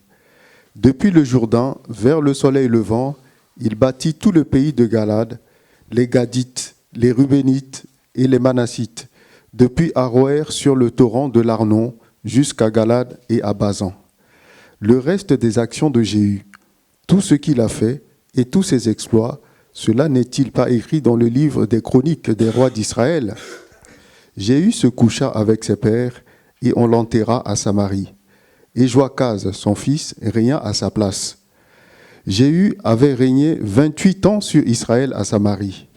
Depuis le Jourdain, vers le soleil levant, il bâtit tout le pays de Galad, les Gadites, les Rubénites et les Manassites, depuis Aroër sur le torrent de l'Arnon, jusqu'à Galad et à Bazan. Le reste des actions de Jéhu, tout ce qu'il a fait et tous ses exploits, cela n'est-il pas écrit dans le livre des chroniques des rois d'Israël? Jéhu se coucha avec ses pères et on l'enterra à Samarie. Et Joachaz, son fils, régna à sa place. Jéhu avait régné 28 ans sur Israël à Samarie.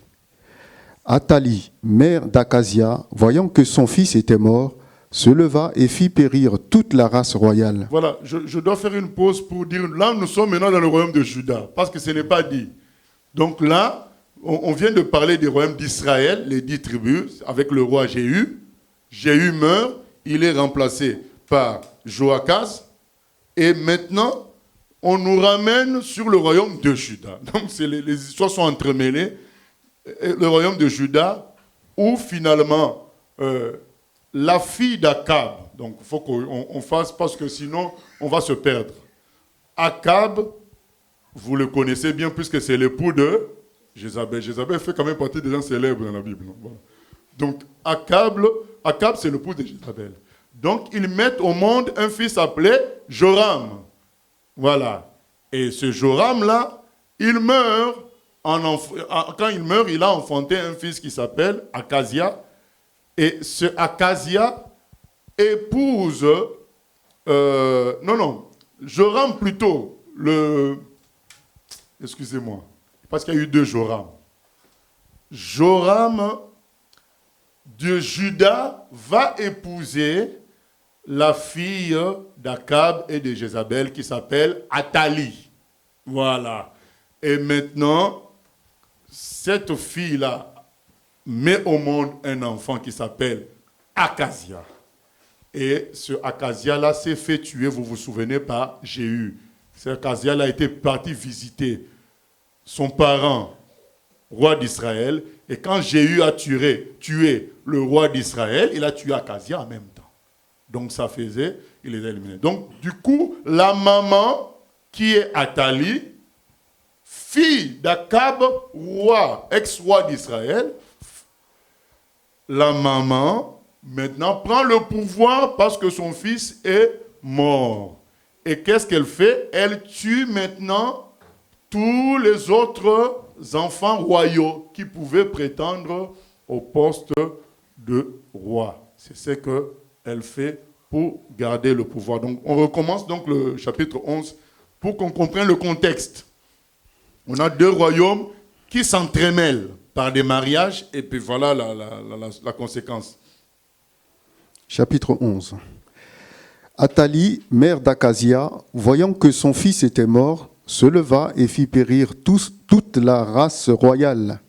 Athalie, mère d'Akazia, voyant que son fils était mort, se leva et fit périr toute la race royale. Voilà, je dois faire une pause pour dire, là nous sommes maintenant dans le royaume de Juda, parce que ce n'est pas dit. Donc là, on vient de parler du royaume d'Israël, les 10 tribus, avec le roi Jéhu. Jéhu meurt, il est remplacé par Joachaz. Et maintenant, on nous ramène sur le royaume de Juda. Donc les histoires sont entremêlées. Le royaume de Juda, où finalement, la fille d'Akab, donc il faut qu'on fasse, parce que sinon, on va se perdre. Akab, vous le connaissez bien puisque c'est l'époux de Jézabel. Jézabel fait quand même partie des gens célèbres dans la Bible. Voilà. Donc, Akab, c'est l'époux de Jézabel. Donc, ils mettent au monde un fils appelé Joram. Voilà. Et ce Joram-là, il meurt. Quand il meurt, il a enfanté un fils qui s'appelle Akazia. Et ce Akazia épouse... Joram plutôt, excusez-moi, parce qu'il y a eu 2 Joram. Joram de Juda va épouser la fille d'Akab et de Jézabel qui s'appelle Athalie. Voilà. Et maintenant, cette fille-là met au monde un enfant qui s'appelle Akazia. Et ce Akazia-là s'est fait tuer, vous vous souvenez, par Jéhu. Ce Akazia-là a été parti visiter son parent, roi d'Israël. Et quand Jéhu a tué le roi d'Israël, il a tué Akazia en même temps. Donc ça faisait, il les a éliminés. Donc du coup, la maman, qui est Athalie, fille d'Akab, roi, ex-roi d'Israël, la maman, maintenant, prend le pouvoir parce que son fils est mort. Et qu'est-ce qu'elle fait? Elle tue maintenant tous les autres enfants royaux qui pouvaient prétendre au poste de roi. C'est ce qu'elle fait pour garder le pouvoir. Donc, on recommence donc le chapitre 11 pour qu'on comprenne le contexte. On a 2 royaumes qui s'entremêlent par des mariages et puis voilà la conséquence. Chapitre 11. Athalie, mère d'Akazia, voyant que son fils était mort, se leva et fit périr toute la race royale.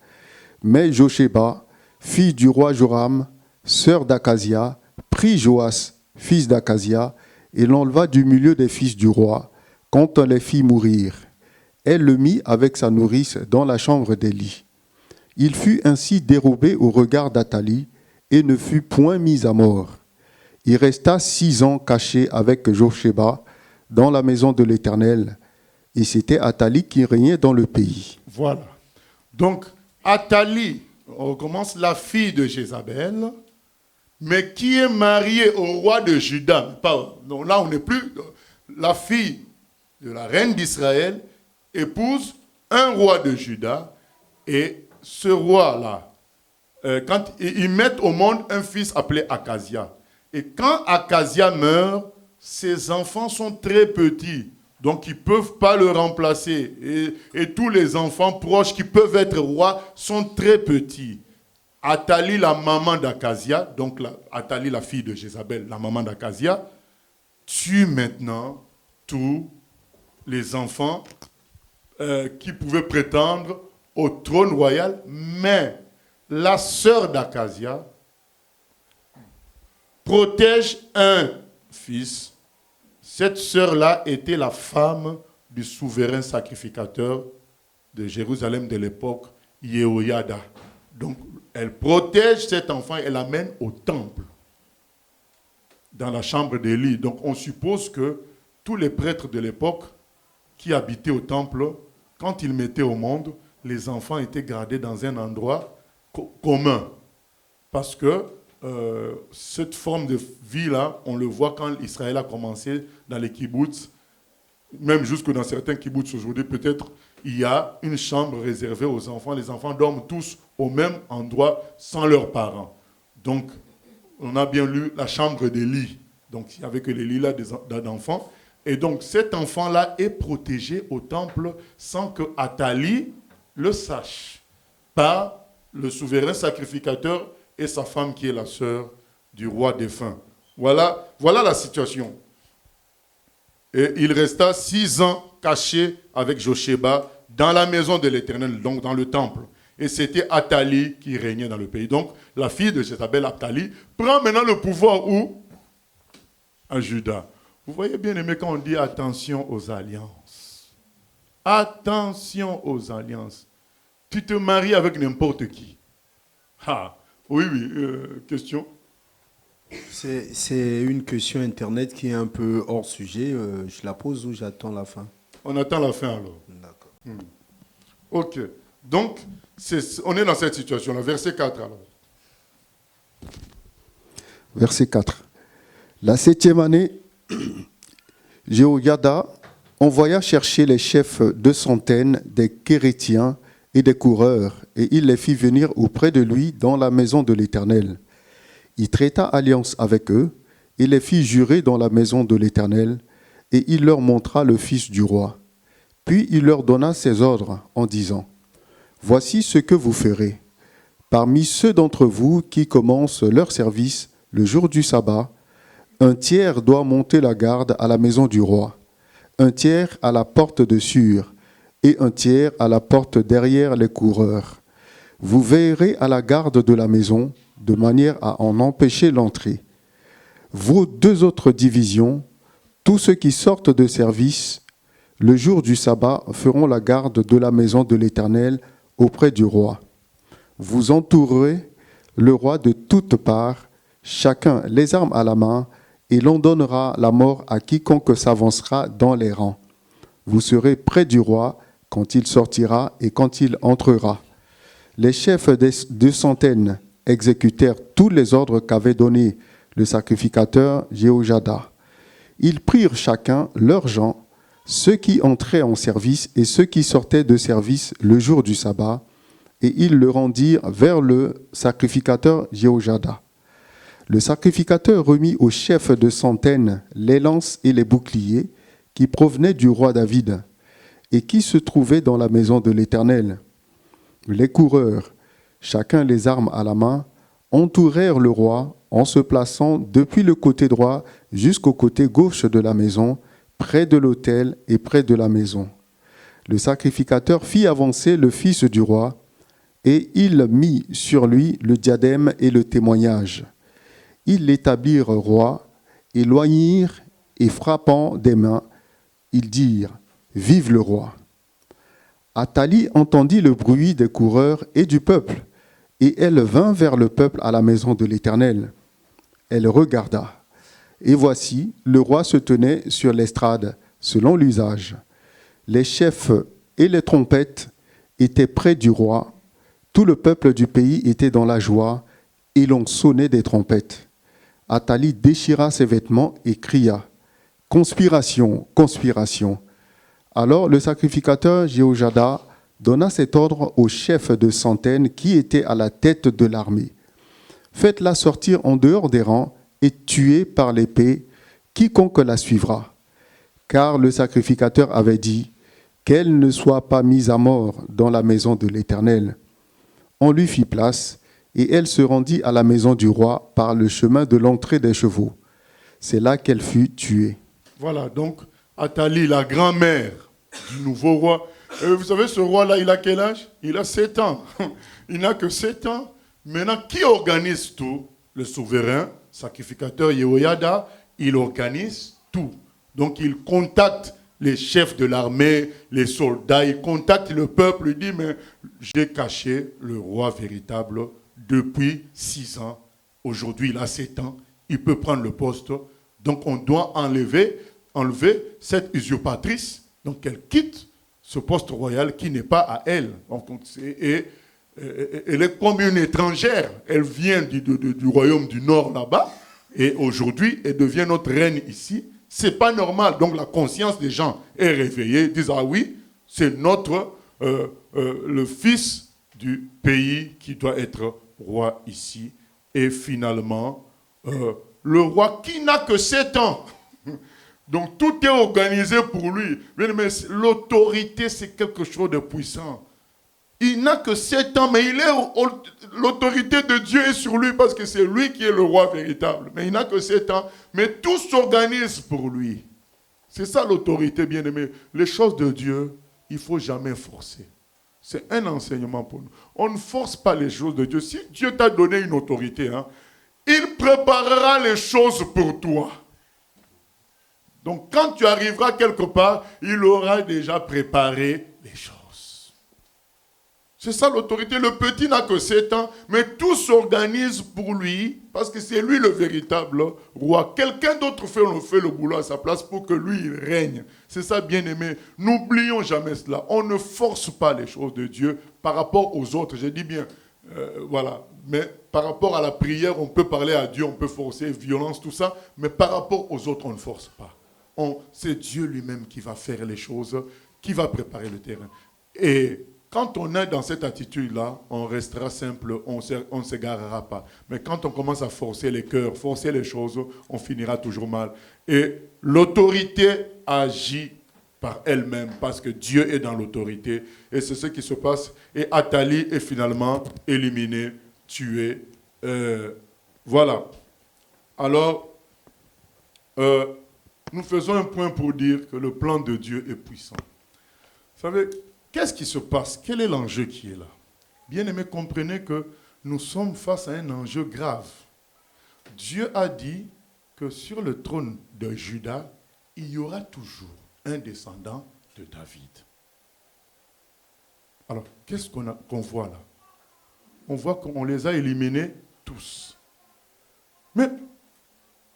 Mais Josheba, fille du roi Joram, sœur d'Akazia, prit Joas, fils d'Akazia, et l'enleva du milieu des fils du roi, quand on les fit mourir. Elle le mit avec sa nourrice dans la chambre d'Élie. Il fut ainsi dérobé au regard d'Athalie et ne fut point mis à mort. Il resta 6 ans caché avec Josheba dans la maison de l'Éternel, et c'était Athalie qui régnait dans le pays. Voilà. Donc, Athalie, on commence la fille de Jézabel, mais qui est mariée au roi de Juda. Donc là, on n'est plus... La fille de la reine d'Israël épouse un roi de Juda, et ce roi-là, quand ils mettent au monde un fils appelé Akazia. Et quand Akazia meurt, ses enfants sont très petits, donc ils ne peuvent pas le remplacer. Et tous les enfants proches qui peuvent être rois sont très petits. Athalie, la maman d'Akazia, donc Athalie, la fille de Jézabel, la maman d'Akazia, tue maintenant tous les enfants qui pouvaient prétendre au trône royal, mais la sœur d'Akazia protège un fils. Cette sœur-là était la femme du souverain sacrificateur de Jérusalem de l'époque, Yehoyada. Donc, elle protège cet enfant et l'amène au temple, dans la chambre d'Élie. Donc, on suppose que tous les prêtres de l'époque qui habitaient au temple, quand ils mettaient au monde, les enfants étaient gardés dans un endroit commun. Parce que cette forme de vie-là, on le voit quand Israël a commencé dans les kibbutz, même jusque dans certains kibbutz aujourd'hui, peut-être il y a une chambre réservée aux enfants. Les enfants dorment tous au même endroit sans leurs parents. Donc, on a bien lu la chambre d'Élie. Donc, il n'y avait que les lits là d'enfants. Et donc, cet enfant-là est protégé au temple sans que Athalie le sache, par le souverain sacrificateur et sa femme qui est la sœur du roi défunt. Voilà la situation. Et il resta 6 ans caché avec Josheba dans la maison de l'Éternel, donc dans le temple. Et c'était Athalie qui régnait dans le pays. Donc la fille de Jézabel, Athalie, prend maintenant le pouvoir où? À Juda. Vous voyez bien aimé quand on dit attention aux alliances. Attention aux alliances. Tu te maries avec n'importe qui. Ah, oui, question. C'est une question Internet qui est un peu hors sujet. Je la pose ou j'attends la fin? On attend la fin alors. D'accord. Ok. Donc, on est dans cette situation-là. Verset 4 alors. Verset 4. La 7e année, Jéhoiada envoya chercher les chefs de centaines des Kérétiens et des coureurs, et il les fit venir auprès de lui dans la maison de l'Éternel. Il traita alliance avec eux, et les fit jurer dans la maison de l'Éternel, et il leur montra le fils du roi. Puis il leur donna ses ordres en disant, « Voici ce que vous ferez. Parmi ceux d'entre vous qui commencent leur service le jour du sabbat, un tiers doit monter la garde à la maison du roi, un tiers à la porte de Sûr, et un tiers à la porte derrière les coureurs. Vous veillerez à la garde de la maison, de manière à en empêcher l'entrée. Vos 2 autres divisions, tous ceux qui sortent de service, le jour du sabbat, feront la garde de la maison de l'Éternel auprès du roi. Vous entourerez le roi de toutes parts, chacun les armes à la main, et l'on donnera la mort à quiconque s'avancera dans les rangs. Vous serez près du roi quand il sortira et quand il entrera. Les chefs de centaines exécutèrent tous les ordres qu'avait donnés le sacrificateur Jéhoiada. Ils prirent chacun leurs gens, ceux qui entraient en service et ceux qui sortaient de service le jour du sabbat, et ils le rendirent vers le sacrificateur Jéhoiada. Le sacrificateur remit aux chefs de centaines les lances et les boucliers qui provenaient du roi David et qui se trouvaient dans la maison de l'Éternel. Les coureurs, chacun les armes à la main, entourèrent le roi en se plaçant depuis le côté droit jusqu'au côté gauche de la maison, près de l'autel et près de la maison. Le sacrificateur fit avancer le fils du roi, et il mit sur lui le diadème et le témoignage. Ils l'établirent roi, et l'oignirent, et frappant des mains, ils dirent « Vive le roi !» Athalie entendit le bruit des coureurs et du peuple, et elle vint vers le peuple à la maison de l'Éternel. Elle regarda, et voici, le roi se tenait sur l'estrade, selon l'usage. Les chefs et les trompettes étaient près du roi. Tout le peuple du pays était dans la joie, et l'on sonnait des trompettes. Athalie déchira ses vêtements et cria « Conspiration, conspiration !» Alors le sacrificateur Jéhojada donna cet ordre au chef de centaines qui était à la tête de l'armée. « Faites-la sortir en dehors des rangs et tuez par l'épée quiconque la suivra. » Car le sacrificateur avait dit « Qu'elle ne soit pas mise à mort dans la maison de l'Éternel. » On lui fit place, et elle se rendit à la maison du roi par le chemin de l'entrée des chevaux. C'est là qu'elle fut tuée. Voilà, donc Athalie, la grand-mère du nouveau roi. Vous savez, ce roi-là, il a quel âge? Il a 7 ans. Il n'a que 7 ans. Maintenant, qui organise tout? Le souverain, sacrificateur Jéhoïada, il organise tout. Donc, il contacte les chefs de l'armée, les soldats, il contacte le peuple, il dit, mais j'ai caché le roi véritable depuis 6 ans. Aujourd'hui, il a 7 ans. Il peut prendre le poste. Donc, on doit enlever cette usurpatrice. Donc, elle quitte ce poste royal qui n'est pas à elle. Donc, elle est comme une étrangère. Elle vient du royaume du Nord là-bas. Et aujourd'hui, elle devient notre reine ici. Ce n'est pas normal. Donc, la conscience des gens est réveillée. Ils disent, ah oui, c'est le fils du pays qui doit être roi ici. Et finalement, le roi qui n'a que 7 ans. Donc tout est organisé pour lui. Mais l'autorité, c'est quelque chose de puissant. Il n'a que 7 ans, mais l'autorité de Dieu est sur lui parce que c'est lui qui est le roi véritable. Mais il n'a que 7 ans, mais tout s'organise pour lui. C'est ça l'autorité, bien-aimé. Les choses de Dieu, il ne faut jamais forcer. C'est un enseignement pour nous. On ne force pas les choses de Dieu. Si Dieu t'a donné une autorité, il préparera les choses pour toi. Donc quand tu arriveras quelque part, il aura déjà préparé les choses. C'est ça l'autorité. Le petit n'a que 7 ans, mais tout s'organise pour lui, parce que c'est lui le véritable roi. Quelqu'un d'autre fait le boulot à sa place pour que lui, il règne. C'est ça, bien-aimé. N'oublions jamais cela. On ne force pas les choses de Dieu par rapport aux autres. Je dis bien, voilà. Mais par rapport à la prière, on peut parler à Dieu, on peut forcer, violence, tout ça. Mais par rapport aux autres, on ne force pas. C'est Dieu lui-même qui va faire les choses, qui va préparer le terrain. Et quand on est dans cette attitude-là, on restera simple, on ne s'égarera pas. Mais quand on commence à forcer les cœurs, forcer les choses, on finira toujours mal. Et l'autorité agit par elle-même parce que Dieu est dans l'autorité. Et c'est ce qui se passe. Et Athalie est finalement éliminée, tuée. Voilà. Alors, nous faisons un point pour dire que le plan de Dieu est puissant. Vous savez, qu'est-ce qui se passe? Quel est l'enjeu qui est là? Bien-aimés, comprenez que nous sommes face à un enjeu grave. Dieu a dit que sur le trône de Juda, il y aura toujours un descendant de David. Alors, qu'est-ce qu'on voit là? On voit qu'on les a éliminés tous. Mais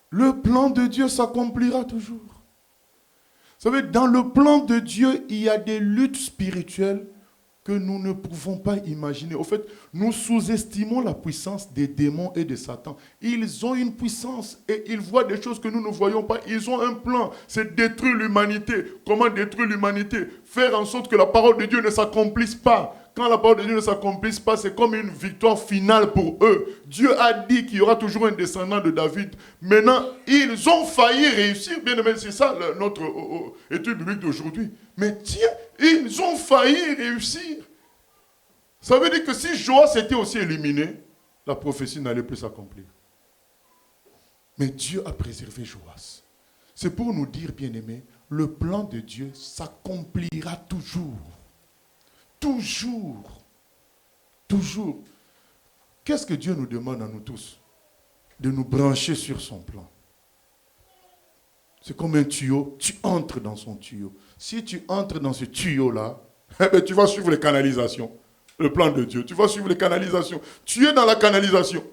le plan de Dieu s'accomplira toujours. Vous savez, dans le plan de Dieu, il y a des luttes spirituelles que nous ne pouvons pas imaginer. Au fait, nous sous-estimons la puissance des démons et de Satan. Ils ont une puissance et ils voient des choses que nous ne voyons pas. Ils ont un plan, c'est détruire l'humanité. Comment détruire l'humanité? Faire en sorte que la parole de Dieu ne s'accomplisse pas. Quand la parole de Dieu ne s'accomplisse pas, c'est comme une victoire finale pour eux. Dieu a dit qu'il y aura toujours un descendant de David. Maintenant, ils ont failli réussir. Bien aimé, c'est ça notre étude biblique d'aujourd'hui. Mais tiens, ils ont failli réussir. Ça veut dire que si Joas était aussi éliminé, la prophétie n'allait plus s'accomplir. Mais Dieu a préservé Joas. C'est pour nous dire, bien-aimés, le plan de Dieu s'accomplira toujours. Toujours. Toujours. Qu'est-ce que Dieu nous demande à nous tous? De nous brancher sur son plan. C'est comme un tuyau, tu entres dans son tuyau. Si tu entres dans ce tuyau-là, eh bien, tu vas suivre les canalisations. Le plan de Dieu, tu vas suivre les canalisations. Tu es dans la canalisation.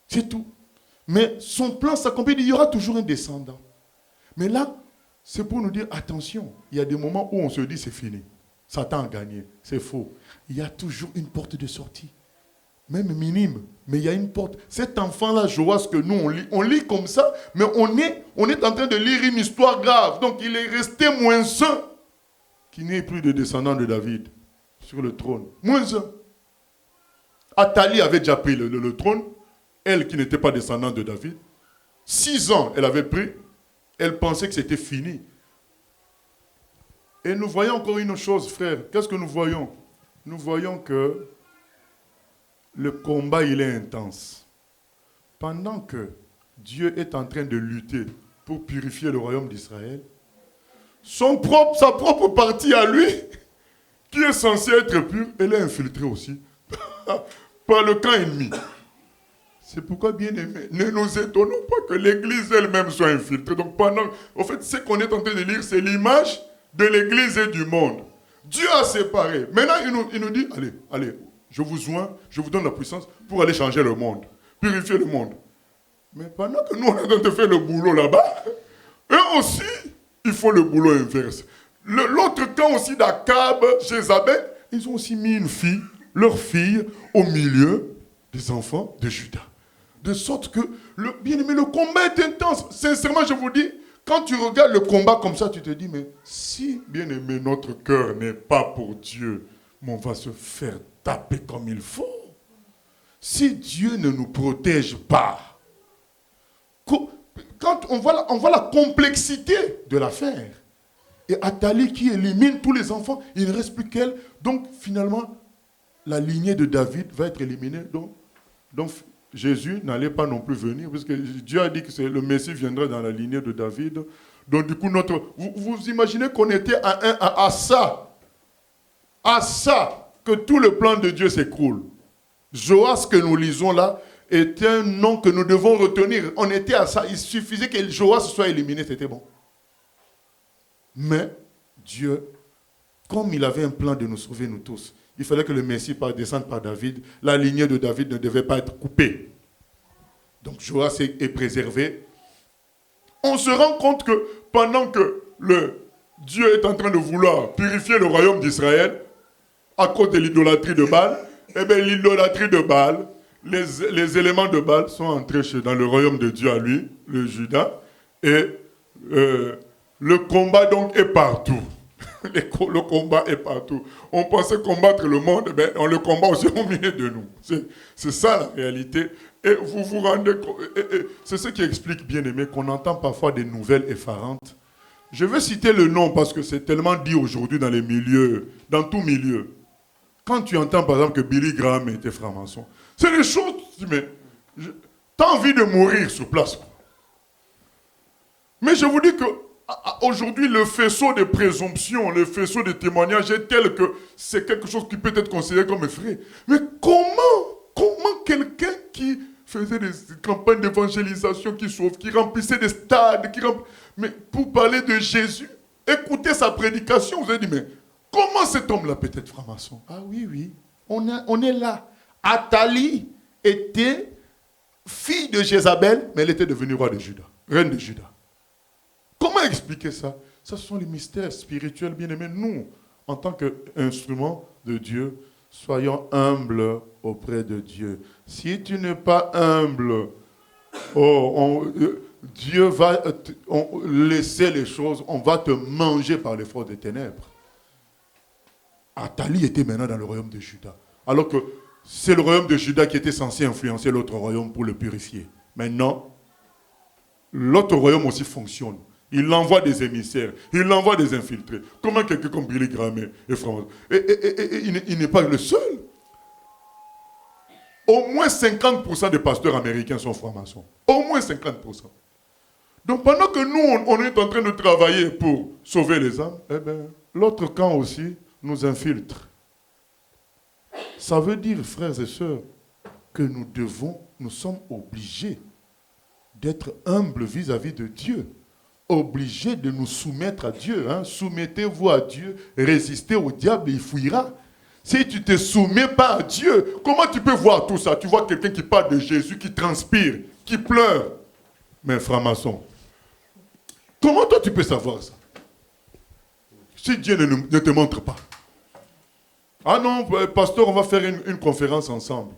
C'est tout. Mais son plan s'accomplit, il y aura toujours un descendant. Mais là, c'est pour nous dire, attention, il y a des moments où on se dit, c'est fini. Satan a gagné. C'est faux. Il y a toujours une porte de sortie. Même minime, mais il y a une porte. Cet enfant-là, Joas, que nous, on lit comme ça, mais on est en train de lire une histoire grave. Donc, il est resté moins un qu'il n'y ait plus de descendant de David sur le trône. Moins un. Athalie avait déjà pris le trône, elle qui n'était pas descendante de David. 6 ans, elle avait pris. Elle pensait que c'était fini. Et nous voyons encore une chose, frère. Qu'est-ce que nous voyons? Nous voyons que le combat, il est intense. Pendant que Dieu est en train de lutter pour purifier le royaume d'Israël, sa propre partie à lui, qui est censée être pure, elle est infiltrée aussi par le camp ennemi. C'est pourquoi, bien aimé, ne nous étonnons pas que l'Église elle-même soit infiltrée. Donc en fait, ce qu'on est en train de lire, c'est l'image de l'Église et du monde. Dieu a séparé. Maintenant, il nous dit, allez, je vous joins, je vous donne la puissance pour aller changer le monde, purifier le monde. Mais pendant que nous, on est en train de faire le boulot là-bas, eux aussi, ils font le boulot inverse. L'autre camp aussi d'Akab, Jézabel, ils ont aussi mis leur fille, au milieu des enfants de Juda. De sorte que, bien-aimé, le combat est intense. Sincèrement, je vous dis, quand tu regardes le combat comme ça, tu te dis, mais si, bien-aimé, notre cœur n'est pas pour Dieu, mais on va se faire taper comme il faut. Si Dieu ne nous protège pas, quand on voit la complexité de l'affaire, et Athalie qui élimine tous les enfants, il ne reste plus qu'elle. Donc, finalement, la lignée de David va être éliminée. Donc Jésus n'allait pas non plus venir, parce que Dieu a dit que le Messie viendrait dans la lignée de David. Donc, du coup, vous imaginez qu'on était à ça que tout le plan de Dieu s'écroule. Joas que nous lisons là est un nom que nous devons retenir. On était à ça. Il suffisait que Joas soit éliminé, c'était bon. Mais Dieu, comme il avait un plan de nous sauver nous tous, il fallait que le Messie descende par David. La lignée de David ne devait pas être coupée. Donc Joas est préservé. On se rend compte que pendant que Dieu est en train de vouloir purifier le royaume d'Israël, à cause de l'idolâtrie de Baal, eh bien l'idolâtrie de Baal, les éléments de Baal sont entrés dans le royaume de Dieu à lui, le Juda, et le combat donc est partout. Le combat est partout. On pensait combattre le monde, mais on le combat aussi au milieu de nous. C'est ça la réalité. Et vous vous rendez compte, c'est ce qui explique, bien aimé, qu'on entend parfois des nouvelles effarantes. Je vais citer le nom parce que c'est tellement dit aujourd'hui dans les milieux, dans tout milieu. Quand tu entends par exemple que Billy Graham était franc-maçon, c'est des choses, mais tu as envie de mourir sur place. Mais je vous dis que aujourd'hui, le faisceau de présomption, le faisceau de témoignages est tel que c'est quelque chose qui peut être considéré comme effrayant. Mais comment quelqu'un qui faisait des campagnes d'évangélisation, qui sauve, qui remplissait des stades, mais pour parler de Jésus, écoutez sa prédication, vous avez dit, mais comment cet homme-là peut être franc-maçon? Ah oui, on est là. Athalie était fille de Jézabel, mais elle était devenue roi de Juda, reine de Juda. Comment expliquer ça? Ça, ce sont les mystères spirituels, bien-aimés. Nous, en tant qu'instruments de Dieu, soyons humbles auprès de Dieu. Si tu n'es pas humble, Dieu va laisser les choses, on va te manger par les forces des ténèbres. Athalie était maintenant dans le royaume de Juda. Alors que c'est le royaume de Juda qui était censé influencer l'autre royaume pour le purifier. Maintenant, l'autre royaume aussi fonctionne. Il envoie des émissaires, il envoie des infiltrés. Comment quelqu'un comme Billy Graham est franc-maçon? Et il n'est pas le seul. au moins 50% des pasteurs américains sont francs-maçons. Au moins 50%. Donc pendant que nous, on est en train de travailler pour sauver les âmes, eh bien, l'autre camp aussi nous infiltre. Ça veut dire, frères et sœurs, que nous sommes obligés d'être humbles vis-à-vis de Dieu. Obligés de nous soumettre à Dieu. Hein. Soumettez-vous à Dieu, résistez au diable et il fuira. Si tu ne te soumets pas à Dieu, comment tu peux voir tout ça? Tu vois quelqu'un qui parle de Jésus, qui transpire, qui pleure. Mais franc-maçon, comment toi tu peux savoir ça? Si Dieu ne te montre pas. Ah non, pasteur, on va faire une conférence ensemble.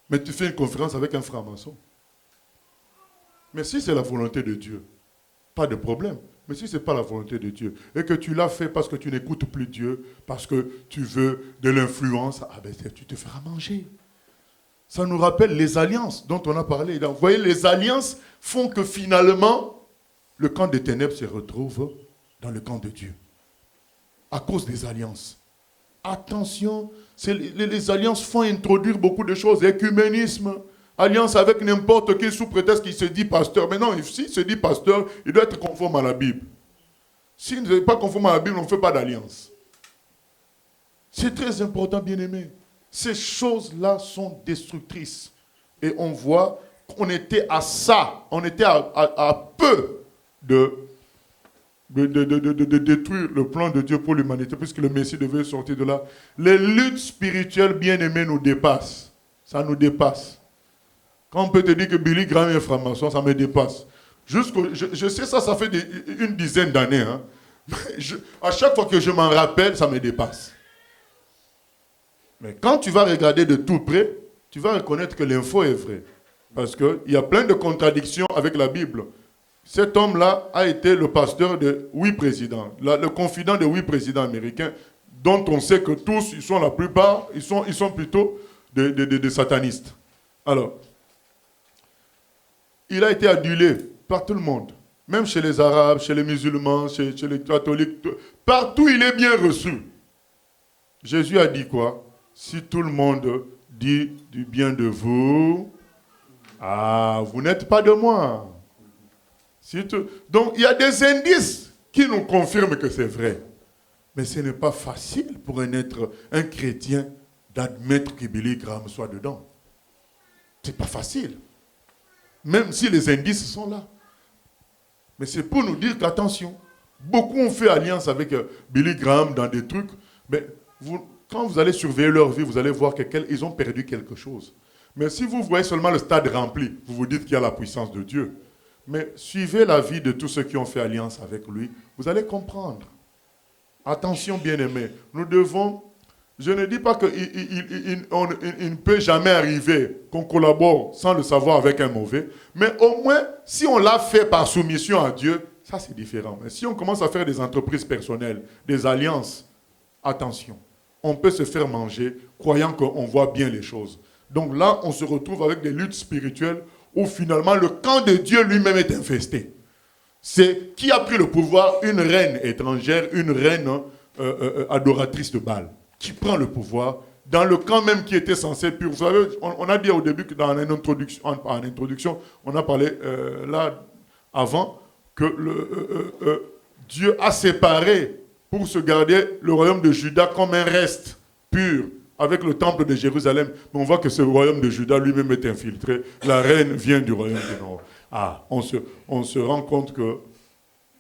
Mais tu fais une conférence avec un franc-maçon. Mais si c'est la volonté de Dieu, pas de problème. Mais si ce n'est pas la volonté de Dieu, et que tu l'as fait parce que tu n'écoutes plus Dieu, parce que tu veux de l'influence, ah ben tu te feras manger. Ça nous rappelle les alliances dont on a parlé. Donc, vous voyez, les alliances font que finalement, le camp des ténèbres se retrouve dans le camp de Dieu. À cause des alliances. Attention, les alliances font introduire beaucoup de choses. Écuménisme, alliance avec n'importe qui sous prétexte qu'il se dit pasteur. Mais non, s'il se dit pasteur, il doit être conforme à la Bible. S'il n'est pas conforme à la Bible, on ne fait pas d'alliance. C'est très important, bien-aimés. Ces choses-là sont destructrices. Et on voit qu'on était à ça, on était à peu de détruire le plan de Dieu pour l'humanité, puisque le Messie devait sortir de là. Les luttes spirituelles, bien-aimées, nous dépassent. Ça nous dépasse. Quand on peut te dire que Billy Graham est franc-maçon, ça me dépasse. Je sais ça fait une dizaine d'années. Hein. À chaque fois que je m'en rappelle, ça me dépasse. Mais quand tu vas regarder de tout près, tu vas reconnaître que l'info est vraie. Parce qu'il y a plein de contradictions avec la Bible. Cet homme-là a été le pasteur de 8 présidents, le confident de 8 présidents américains, dont on sait que tous, ils sont la plupart, ils sont plutôt des satanistes. Alors, il a été adulé par tout le monde, même chez les Arabes, chez les musulmans, chez les catholiques, partout il est bien reçu. Jésus a dit quoi? Si tout le monde dit du bien de vous, vous n'êtes pas de moi. Donc, il y a des indices qui nous confirment que c'est vrai. Mais ce n'est pas facile pour un chrétien d'admettre que Billy Graham soit dedans. C'est pas facile. Même si les indices sont là. Mais c'est pour nous dire qu'attention, beaucoup ont fait alliance avec Billy Graham dans des trucs, mais quand vous allez surveiller leur vie, vous allez voir qu'ils ont perdu quelque chose. Mais si vous voyez seulement le stade rempli, vous vous dites qu'il y a la puissance de Dieu. Mais suivez la vie de tous ceux qui ont fait alliance avec lui, vous allez comprendre. Attention, bien-aimés, nous devons... Je ne dis pas qu'il ne peut jamais arriver qu'on collabore sans le savoir avec un mauvais, mais au moins, si on l'a fait par soumission à Dieu, ça c'est différent. Mais si on commence à faire des entreprises personnelles, des alliances, attention, on peut se faire manger croyant qu'on voit bien les choses. Donc là, on se retrouve avec des luttes spirituelles où finalement le camp de Dieu lui-même est infesté. C'est qui a pris le pouvoir? Une reine étrangère, une reine adoratrice de Baal, qui prend le pouvoir dans le camp même qui était censé pur. Vous savez, on a dit au début que dans l'introduction, on a parlé là avant que Dieu a séparé pour se garder le royaume de Juda comme un reste pur avec le temple de Jérusalem. Mais on voit que ce royaume de Juda lui-même est infiltré. La reine vient du royaume du Nord. On se rend compte que,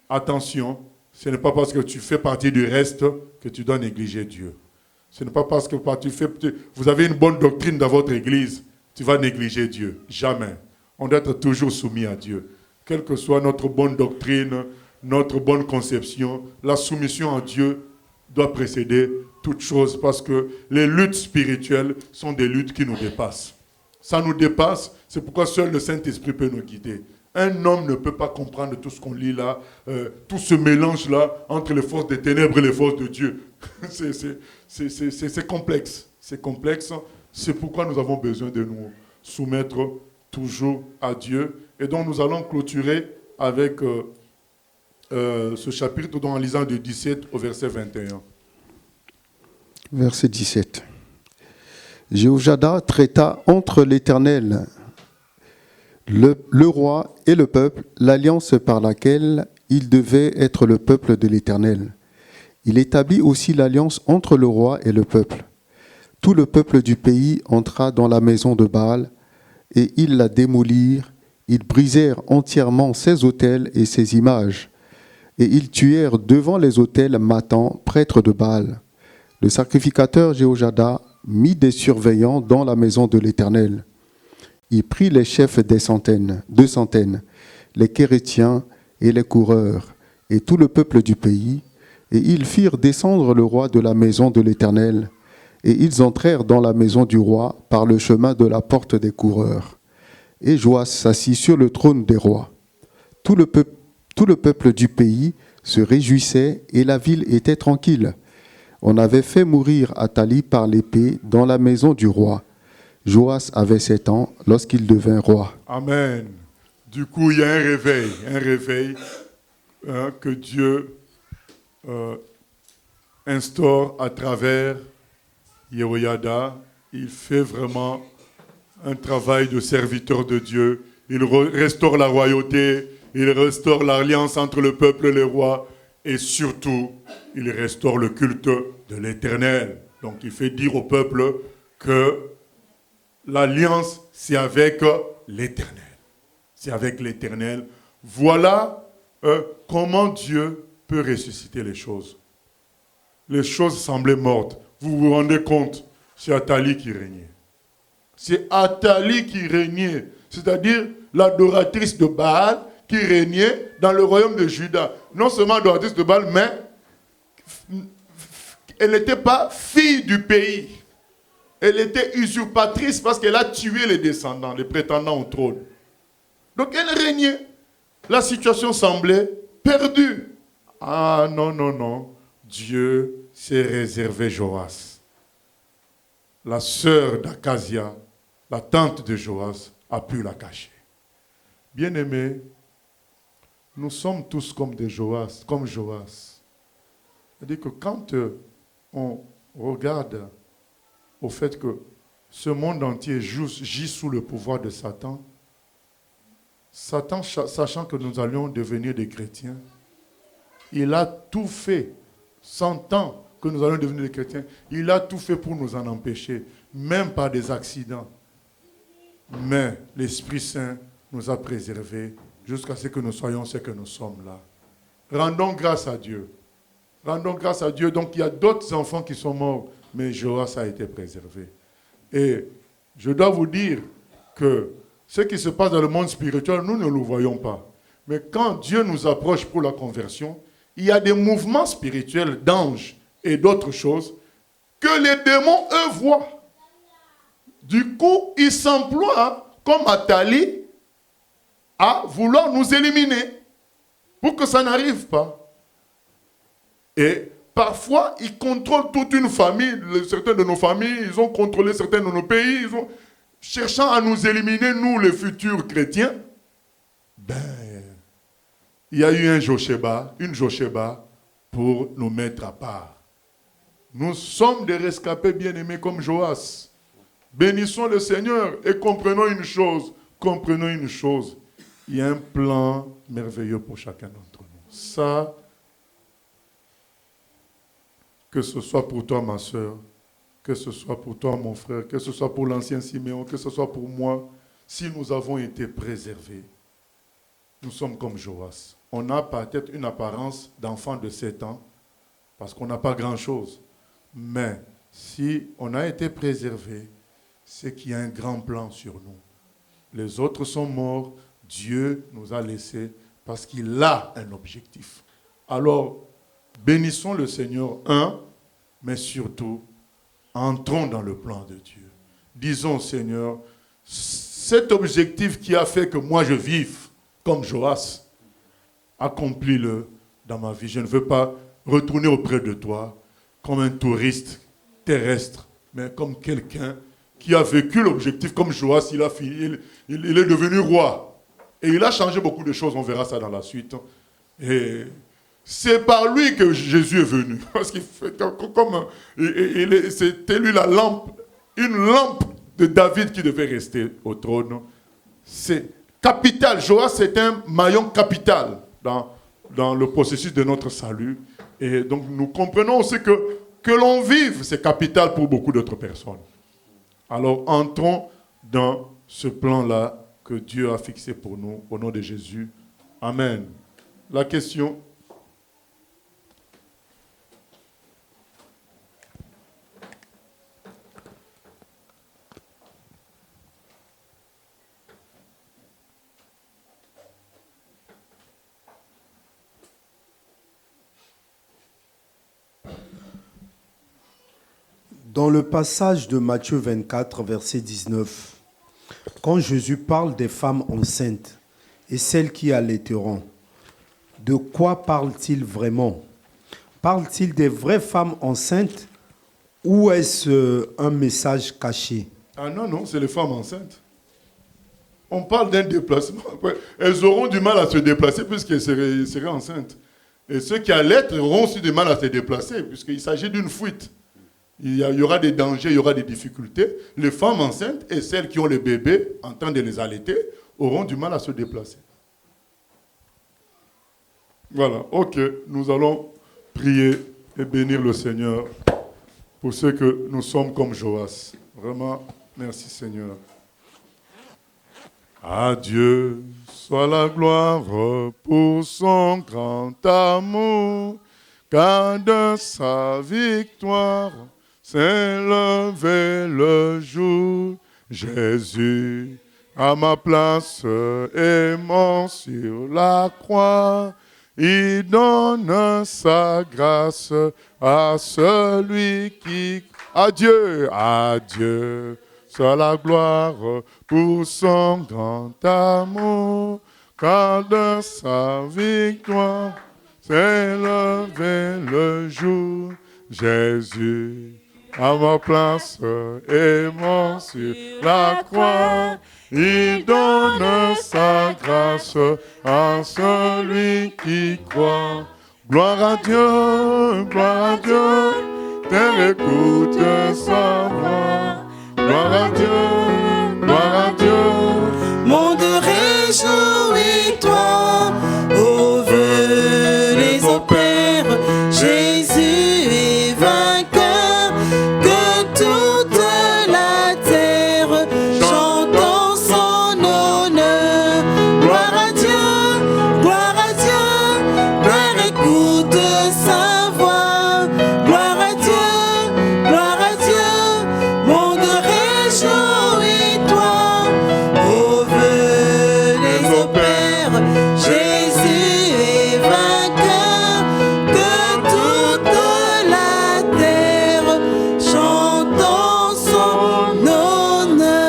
attention, ce n'est pas parce que tu fais partie du reste que tu dois négliger Dieu. Ce n'est pas parce que vous avez une bonne doctrine dans votre église, tu vas négliger Dieu. Jamais. On doit être toujours soumis à Dieu. Quelle que soit notre bonne doctrine, notre bonne conception, la soumission à Dieu doit précéder toute chose parce que les luttes spirituelles sont des luttes qui nous dépassent. Ça nous dépasse, c'est pourquoi seul le Saint-Esprit peut nous guider. Un homme ne peut pas comprendre tout ce qu'on lit là, tout ce mélange-là entre les forces des ténèbres et les forces de Dieu. C'est complexe. C'est complexe. C'est pourquoi nous avons besoin de nous soumettre toujours à Dieu. Et donc nous allons clôturer avec ce chapitre en lisant du 17 au verset 21. Verset 17. Jéhoiada traita entre l'Éternel, le roi et le peuple, l'alliance par laquelle il devait être le peuple de l'Éternel. Il établit aussi l'alliance entre le roi et le peuple. Tout le peuple du pays entra dans la maison de Baal, et ils la démolirent. Ils brisèrent entièrement ses autels et ses images, et ils tuèrent devant les autels Mathan, prêtre de Baal. Le sacrificateur Jéhoiada mit des surveillants dans la maison de l'Éternel. Il prit les chefs des centaines, 200, les Kérétiens et les coureurs, et tout le peuple du pays, et ils firent descendre le roi de la maison de l'Éternel, et ils entrèrent dans la maison du roi par le chemin de la porte des coureurs. Et Joas s'assit sur le trône des rois. Tout le peuple du pays se réjouissait, et la ville était tranquille. On avait fait mourir Athalie par l'épée dans la maison du roi. Joas avait 7 ans lorsqu'il devint roi. Amen. Du coup, il y a un réveil que Dieu instaure à travers Jéhoiada. Il fait vraiment un travail de serviteur de Dieu. Il restaure la royauté, il restaure l'alliance entre le peuple et le roi, et surtout, il restaure le culte de l'Éternel. Donc, il fait dire au peuple que l'alliance, c'est avec l'Éternel. C'est avec l'Éternel. Voilà comment Dieu peut ressusciter les choses. Les choses semblaient mortes. Vous vous rendez compte, c'est Athalie qui régnait. C'est Athalie qui régnait, c'est-à-dire l'adoratrice de Baal qui régnait dans le royaume de Juda. Non seulement adoratrice de Baal, mais elle n'était pas fille du pays. Elle était usurpatrice parce qu'elle a tué les descendants, les prétendants au trône. Donc elle régnait. La situation semblait perdue. Ah non, non, non. Dieu s'est réservé Joas. La sœur d'Akazia, la tante de Joas, a pu la cacher. Bien-aimés, nous sommes tous comme des Joas, comme Joas. C'est-à-dire que quand on regarde au fait que ce monde entier gît sous le pouvoir de Satan, Satan, sachant que nous allions devenir des chrétiens, il a tout fait, sentant que nous allons devenir des chrétiens, il a tout fait pour nous en empêcher, même par des accidents. Mais l'Esprit Saint nous a préservés jusqu'à ce que nous soyons ce que nous sommes là. Rendons grâce à Dieu. Rendons grâce à Dieu. Donc il y a d'autres enfants qui sont morts, mais Joas a été préservé. Et je dois vous dire que ce qui se passe dans le monde spirituel, nous ne le voyons pas. Mais quand Dieu nous approche pour la conversion, il y a des mouvements spirituels d'anges et d'autres choses que les démons, eux, voient. Du coup, ils s'emploient, comme Athalie, à vouloir nous éliminer pour que ça n'arrive pas. Et parfois, ils contrôlent toute une famille. Certains de nos familles, ils ont contrôlé certains de nos pays. Cherchant à nous éliminer, nous, les futurs chrétiens. Il y a eu une Josheba pour nous mettre à part. Nous sommes des rescapés bien-aimés comme Joas. Bénissons le Seigneur et comprenons une chose. Il y a un plan merveilleux pour chacun d'entre nous. Ça, que ce soit pour toi, ma soeur, que ce soit pour toi, mon frère, que ce soit pour l'ancien Siméon, que ce soit pour moi, si nous avons été préservés, nous sommes comme Joas. On a peut-être une apparence d'enfant de 7 ans, parce qu'on n'a pas grand-chose. Mais si on a été préservés, c'est qu'il y a un grand plan sur nous. Les autres sont morts, Dieu nous a laissés parce qu'il a un objectif. Alors, bénissons le Seigneur, mais surtout, entrons dans le plan de Dieu. Disons, Seigneur, cet objectif qui a fait que moi je vive comme Joas, accomplis-le dans ma vie. Je ne veux pas retourner auprès de toi comme un touriste terrestre, mais comme quelqu'un qui a vécu l'objectif comme Joas, il est devenu roi. Et il a changé beaucoup de choses, on verra ça dans la suite. Et c'est par lui que Jésus est venu. Parce qu'il fait comme c'était lui la lampe une lampe de David qui devait rester au trône. C'est capital. Joas, c'est un maillon capital dans le processus de notre salut. Et donc, nous comprenons aussi que l'on vive, c'est capital pour beaucoup d'autres personnes. Alors, entrons dans ce plan-là que Dieu a fixé pour nous, au nom de Jésus. Amen. La question. Dans le passage de Matthieu 24, verset 19, quand Jésus parle des femmes enceintes et celles qui allaiteront, de quoi parle-t-il vraiment? Parle-t-il des vraies femmes enceintes ou est-ce un message caché? Ah non, c'est les femmes enceintes. On parle d'un déplacement. Après, elles auront du mal à se déplacer puisqu'elles seraient enceintes. Et ceux qui allaitent auront aussi du mal à se déplacer puisqu'il s'agit d'une fuite. Il y aura des dangers, il y aura des difficultés. Les femmes enceintes et celles qui ont les bébés en train de les allaiter auront du mal à se déplacer. Voilà, ok, nous allons prier et bénir le Seigneur pour ce que nous sommes comme Joas. Vraiment, merci Seigneur. À Dieu soit la gloire pour son grand amour, car de sa victoire s'est levé le jour. Jésus, à ma place, est mort sur la croix. Il donne sa grâce à celui qui... Adieu, adieu, soit la gloire pour son grand amour, car de sa victoire s'est levé le jour. Jésus, à ma place, est mort sur la croix. Il donne sa grâce à celui qui croit. Gloire à Dieu, terre écoute sa voix. Gloire à Dieu, monde réjouis-toi, venez au Père, Jésus est vainqueur, que toute la terre chante en son honneur. Gloire à Dieu, Père écoute sa voix. Gloire à Dieu, monde réjouis-toi, venez au Père, Jésus est vainqueur, que toute la terre chante en son honneur.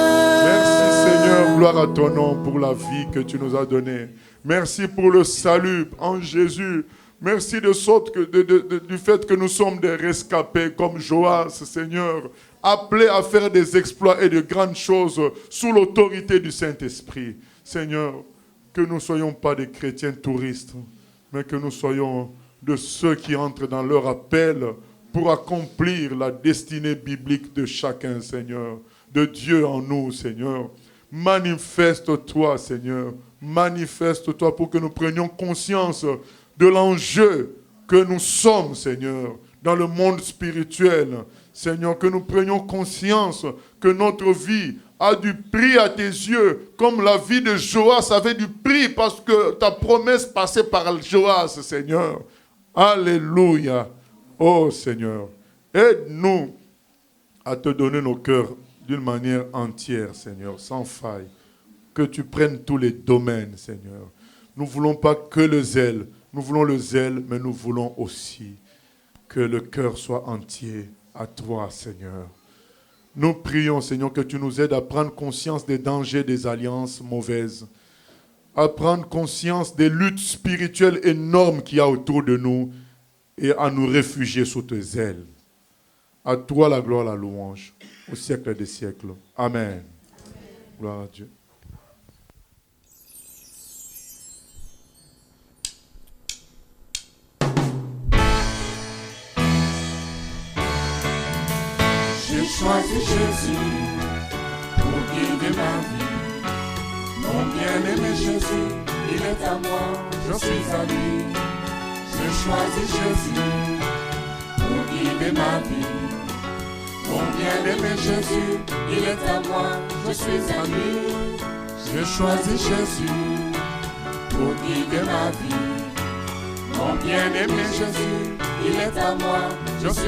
merci Seigneur, gloire à ton nom pour la vie que tu nous as donnée. Merci pour le salut en Jésus. Merci du fait que nous sommes des rescapés comme Joas, Seigneur, appelés à faire des exploits et de grandes choses sous l'autorité du Saint-Esprit. Seigneur, que nous ne soyons pas des chrétiens touristes, mais que nous soyons de ceux qui entrent dans leur appel pour accomplir la destinée biblique de chacun, Seigneur, de Dieu en nous, Seigneur. Manifeste-toi, Seigneur. Manifeste-toi pour que nous prenions conscience de l'enjeu que nous sommes, Seigneur, dans le monde spirituel. Seigneur, que nous prenions conscience que notre vie a du prix à tes yeux, comme la vie de Joas avait du prix parce que ta promesse passait par Joas, Seigneur. Alléluia. Oh Seigneur, aide-nous à te donner nos cœurs d'une manière entière, Seigneur, sans faille. Que tu prennes tous les domaines, Seigneur. Nous ne voulons pas que le zèle. Nous voulons le zèle, mais nous voulons aussi que le cœur soit entier à toi, Seigneur. Nous prions, Seigneur, que tu nous aides à prendre conscience des dangers des alliances mauvaises, à prendre conscience des luttes spirituelles énormes qu'il y a autour de nous et à nous réfugier sous tes ailes. À toi la gloire, la louange, au siècle des siècles. Amen. Gloire à Dieu. choisi Jésus pour guider ma vie. Mon bien-aimé Jésus, il est à moi, je suis à lui. J'ai choisi Jésus pour guider ma vie. Mon bien-aimé Jésus, il est à moi, je suis à lui. J'ai choisi Jésus pour guider ma vie. Mon bien-aimé Jésus, il est à moi, je suis